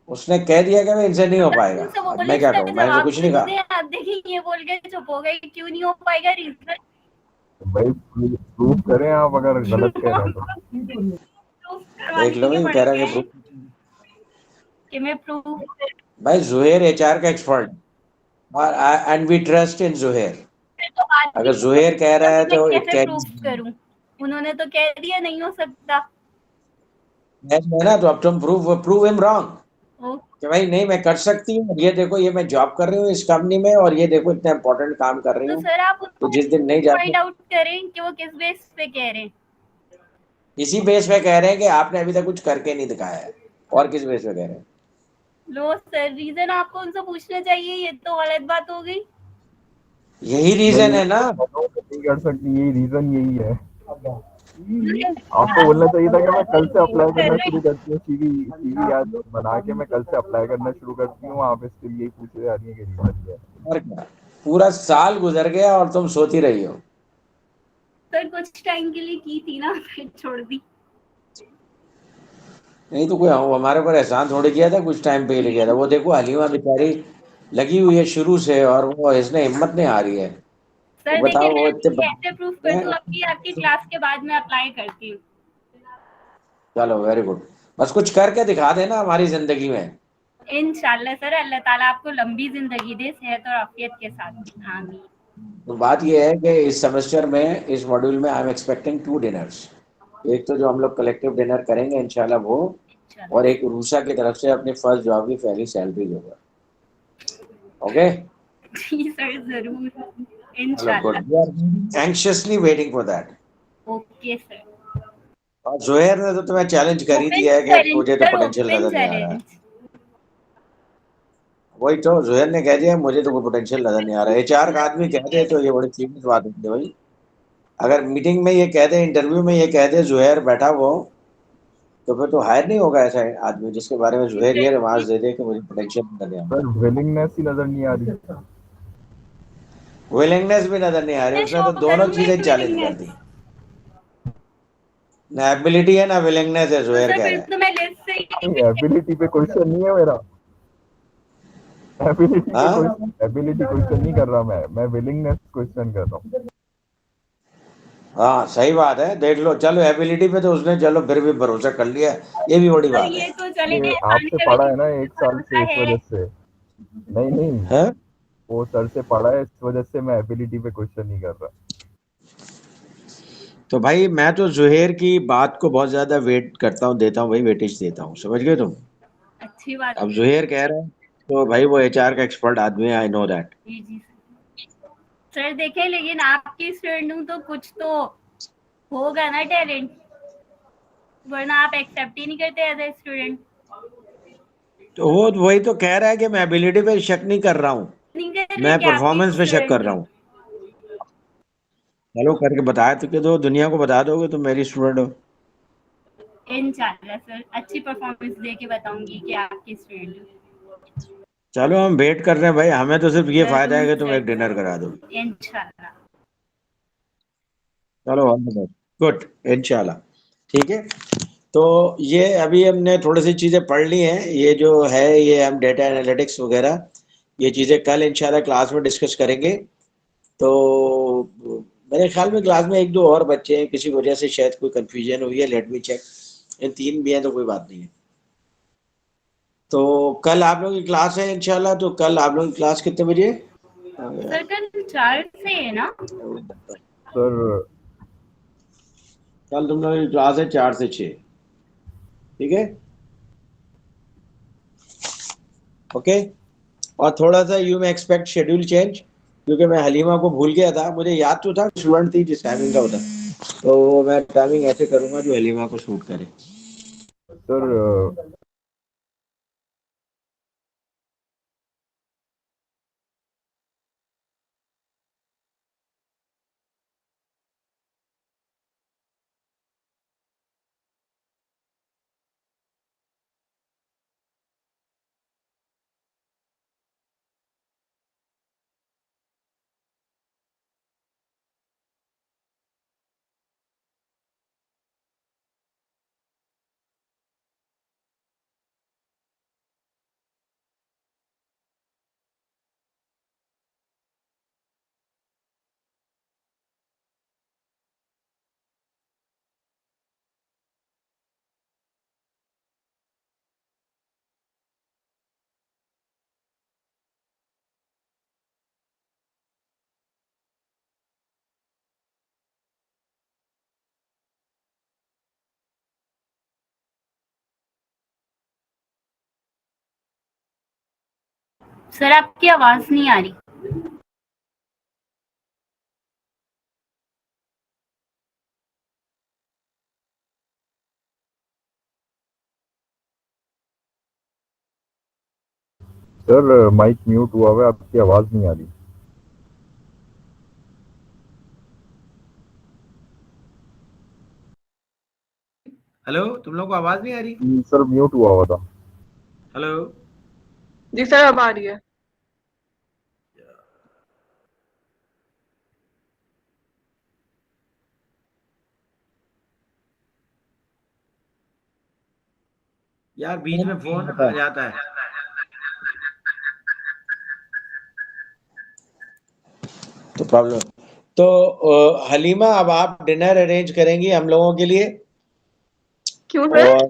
S2: उसने कह दिया कि मैं इनसे नहीं हो पाएगा।
S4: उनसे
S2: अब
S4: बोले
S2: मैं क्या
S4: इसका
S2: कहूँ, मैंने
S4: जवाब
S2: कुछ नहीं
S4: तो
S2: कहा।
S4: दे, आप देखिए ये बोल के चुप हो गए, क्यों नहीं हो पाएगा रीजन।
S1: तो भाई प्रूव करें, आप अगर गलत कह रहे हैं तो।
S4: प्रूफ
S2: देख लो
S4: करवाने
S2: भाई,
S4: के
S2: वो कह रहा है
S4: पड़ेंगे
S2: कि प्रूफ।
S4: कि मैं प्रूफ।
S2: भाई जुहैर एचआर का एक्सपर्ट, और and we trust in Zuhair.
S4: तो बात ही
S2: अगर जुहैर कह रहा है
S4: मैं
S2: तो इट
S4: कैसे
S2: कैन।
S4: प्रूफ करूं, उन्होंने तो कह दिया नहीं हो सकता।
S2: है ना, तो अब तुम प्रूव हिम रॉन्ग
S4: ओ,
S2: कि भाई नहीं मैं कर सकती हूँ, ये देखो ये मैं जॉब कर रही हूँ इस कंपनी में, और ये देखो इतना इंपॉर्टेंट काम कर रही
S4: तो
S2: हूँ।
S4: सर आप
S2: तो
S4: उनको
S2: जिस दिन नहीं जाते,
S4: फाइंड आउट करें कि वो किस बेस पे कह रहे हैं।
S2: इसी बेस पे कह रहे हैं कि आपने अभी तक कुछ करके नहीं दिखाया है। और किस बेस पे कह रहे हैं?
S4: लो सर, रीजन आपको उनसे पूछना चाहिए, ये तो गलत बात हो गई।
S2: यही रीजन
S1: नहीं,
S2: है ना।
S1: नहीं कर सकती, यही रीजन यही है। आपको बोलना चाहिए था कि मैं कल से अप्लाई करना शुरू करती हूँ। सीवी आज बना के मैं कल से अप्लाई करना शुरू करती हूँ। आप इसके लिए पूछे जा रही है कि रीजन क्या है।
S2: और क्या, पूरा साल गुजर गया और तुम सोती रही हो।
S4: सर कुछ टाइम के लिए की थी ना, फिर छोड़ दी।
S2: नहीं तो कोई हमारे ऊपर एहसान थोड़ी किया था, कुछ टाइम पे ही किया था। वो देखो हलीमा बेचारी लगी हुई है शुरू से, और वो इसने हिम्मत नहीं हारी है। वो
S4: सर देखिए,
S2: बताओ,
S4: मैं
S2: वो
S4: आपको
S2: इतने
S4: कैसे प्रूफ कर दूं आपकी आपकी क्लास के बाद मैं अप्लाई करती हूँ।
S2: चलो वेरी गुड, बस कुछ करके दिखा देना हमारी जिंदगी में।
S4: इंशाल्लाह सर, अल्लाह ताला आपको लंबी जिंदगी दे, सेहत और आफियत के साथ। आमीन।
S2: तो बात ये है कि इस सेमेस्टर में, इस मॉड्यूल में आई एम एक्सपेक्टिंग 2 डिनर्स। एक तो जो हम लोग कलेक्टिव डिनर करेंगे इंशाल्लाह वो, और एक रूसा की तरफ से अपनी फर्स्ट जॉब की पहली सैलरी होगा। ओके,
S4: जी सर, जरूर,
S2: चलो गुड,
S4: इंशाल्लाह।
S2: We are anxiously waiting for that.
S4: Okay sir.
S2: और जोहेर ने तो तुम्हें चैलेंज कर ही
S4: ओपन
S2: दिया है कि
S4: चैलेंज
S2: मुझे तो
S4: सर,
S2: पोटेंशियल
S4: ओपन
S2: नजर नहीं आ रहा है।
S4: चैलेंज।
S2: वही तो जोहेर ने कह दिया मुझे तो कोई पोटेंशियल नजर नहीं आ रहा है। एचआर का आदमी कह दे तो ये बड़ी सीरियस बात होती है भाई। अगर मीटिंग में ये कह दे, इंटरव्यू में ये कह दे जोहेर बैठा वो, तो फिर तो हायर नहीं होगा ऐसा आदमी जिसके बारे में जोहेर ये रिमार्क दे दे कि मुझे पोटेंशियल नजर नहीं आ
S1: सर विलिंगनेस ही नजर नहीं आ रही।
S2: रहा, विलिंगनेस भी नजर नहीं आ रही। उसने
S4: शो
S2: तो दोनों
S4: करूंगा
S2: चीजें चैलेंज कर दी, ना एबिलिटी है ना विलिंगनेस है,
S4: तो
S2: जोहेर
S4: सर
S2: कह
S4: फिर
S2: रहा है।
S4: तो मैं लिस्ट से ही
S1: एबिलिटी पे क्वेश्चन नहीं है मेरा।
S2: हाँ
S1: एबिलिटी क्वेश्चन नहीं कर रहा मैं विलिंगनेस क्वेश्चन कर रहा हूँ।
S2: हाँ सही बात है, देख लो। चलो एबिलिटी पे तो उसने चलो फिर भी भरोसा कर लिया, ये भी बड़ी
S4: सर,
S2: बात है।
S4: ये तो चले
S1: ये
S4: एहसान
S1: आपसे
S4: का भी
S1: पढ़ा है ना एक साल
S4: भरोसा
S1: से, इस
S4: है।
S1: वजह से। नहीं नहीं,
S2: है
S1: वो सर से पढ़ा है, इस वजह से मैं एबिलिटी पे क्वेश्चन नहीं कर रहा।
S2: तो भाई मैं तो जोहेर की बात को बहुत ज्यादा वेट करता हूँ, देता हूँ भाई, वेटेज देता हूँ, समझ गए तुम।
S4: अच्छी बात
S2: अब
S4: है।
S2: जोहेर कह रहा है तो भाई वो एचआर का एक्सपर्ट आदमी है, आई नो दैट।
S4: जी जी सर, देखे लेकिन आपकी स्टूडेंट हूँ तो कुछ तो होगा ना टैलेंट, वरना आप एक्सेप्ट ही नहीं करते एज ए स्टूडेंट।
S2: तो वो वही तो कह रहा है कि मैं एबिलिटी पे शक नहीं कर रहा हूँ,
S4: नहीं कर रहे
S2: मैं
S4: क्या आपकी
S2: परफॉर्मेंस पे शक कर
S4: स्टूडेंट
S2: रहा
S4: हूँ।
S2: हूँ। चलो करके बताया तो कि दो, दुनिया को बता दोगे तुम मेरी स्टूडेंट हो।
S4: इंशाल्लाह सर, अच्छी परफॉर्मेंस दे के बताऊंगी कि आपकी स्टूडेंट हूँ।
S2: चलो हम वेट कर रहे हैं भाई, हमें तो सिर्फ ये फायदा है
S4: जरूर
S2: कि तुम एक डिनर करा दो।
S4: सर, इंशाल्लाह।
S2: चलो ऑल द बेस्ट, गुड, इंशाल्लाह। ठीक है, तो ये अभी हमने थोड़ी सी चीज़ें पढ़ ली हैं। ये जो है ये हम डेटा एनालिटिक्स वगैरह ये चीज़ें कल इंशाल्लाह क्लास में डिस्कस करेंगे। तो मेरे ख्याल में क्लास में एक दो और बच्चे हैं, किसी वजह से शायद कोई कंफ्यूजन हुई है, लेट मी चेक। इन 3 भी हैं तो कोई बात नहीं है। तो कल आप लोगों की क्लास है इंशाल्लाह, तो कल आप लोगों की क्लास कितने बजे?
S4: सर कल 4 से है ना?
S1: सर
S2: कल तुम लोगों की क्लास है 4 से 6, ठीक है, ओके। और थोड़ा सा you may expect schedule change, क्योंकि मैं हलीमा को भूल गया था। मुझे याद तो था स्टूडेंट थी जिस टाइमिंग का होता, तो मैं टाइमिंग ऐसे करूंगा जो हलीमा को सूट करे।
S1: सर
S4: सर आपकी आवाज नहीं आ रही।
S1: सर माइक म्यूट हुआ हुआ है, आपकी आवाज नहीं आ रही।
S7: हेलो, तुम लोग को आवाज नहीं आ रही?
S1: सर म्यूट हुआ था।
S7: हेलो,
S6: जी सर अब आ रही है।
S7: यार बीच में फोन आ जाता है।
S2: तो प्रॉब्लम। तो हलीमा, अब आप डिनर अरेंज करेंगी हम लोगों के लिए?
S6: क्यों सर?
S2: और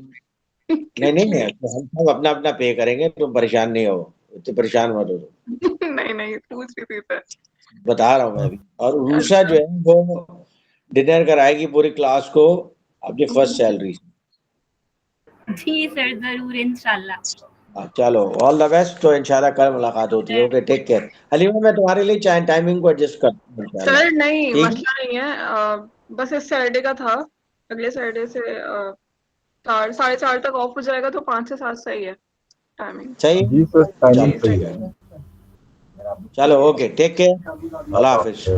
S2: नहीं, तो हम सब अपना अपना पे करेंगे, तुम परेशान नहीं हो, इतने परेशान मत हो तुम।
S6: नहीं पूछ रही थी सर।
S2: बता रहा हूँ मैं अभी। और उषा जो है वो डिनर कराएगी पूरी क्लास को अपनी फर्स्ट सैलरी।
S4: जी सर जरूर इंशाल्लाह।
S2: चलो ऑल द बेस्ट। तो इंशाल्लाह कल मुलाकात होती है। Okay, take care. हलीमा, मैं तुम्हारे लिए टाइमिंग को एडजस्ट कर दूँ इंशाल्लाह।
S6: सर नहीं,
S2: ठीक,
S6: मसला नहीं है। बस इस सैटरडे का था, अगले सैटरडे से 4:30 तक ऑफ हो जाएगा, तो 5 से 7 सही है टाइमिंग।
S2: सही।
S1: जी सर, टाइमिंग
S6: जी
S1: सही
S6: सर।
S1: है।
S2: चलो ओके, टेक केयर, अल्लाह हाफिज।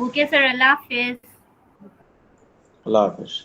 S4: ओके सर, अल्लाह हाफिज।
S2: अल्लाह हाफिज।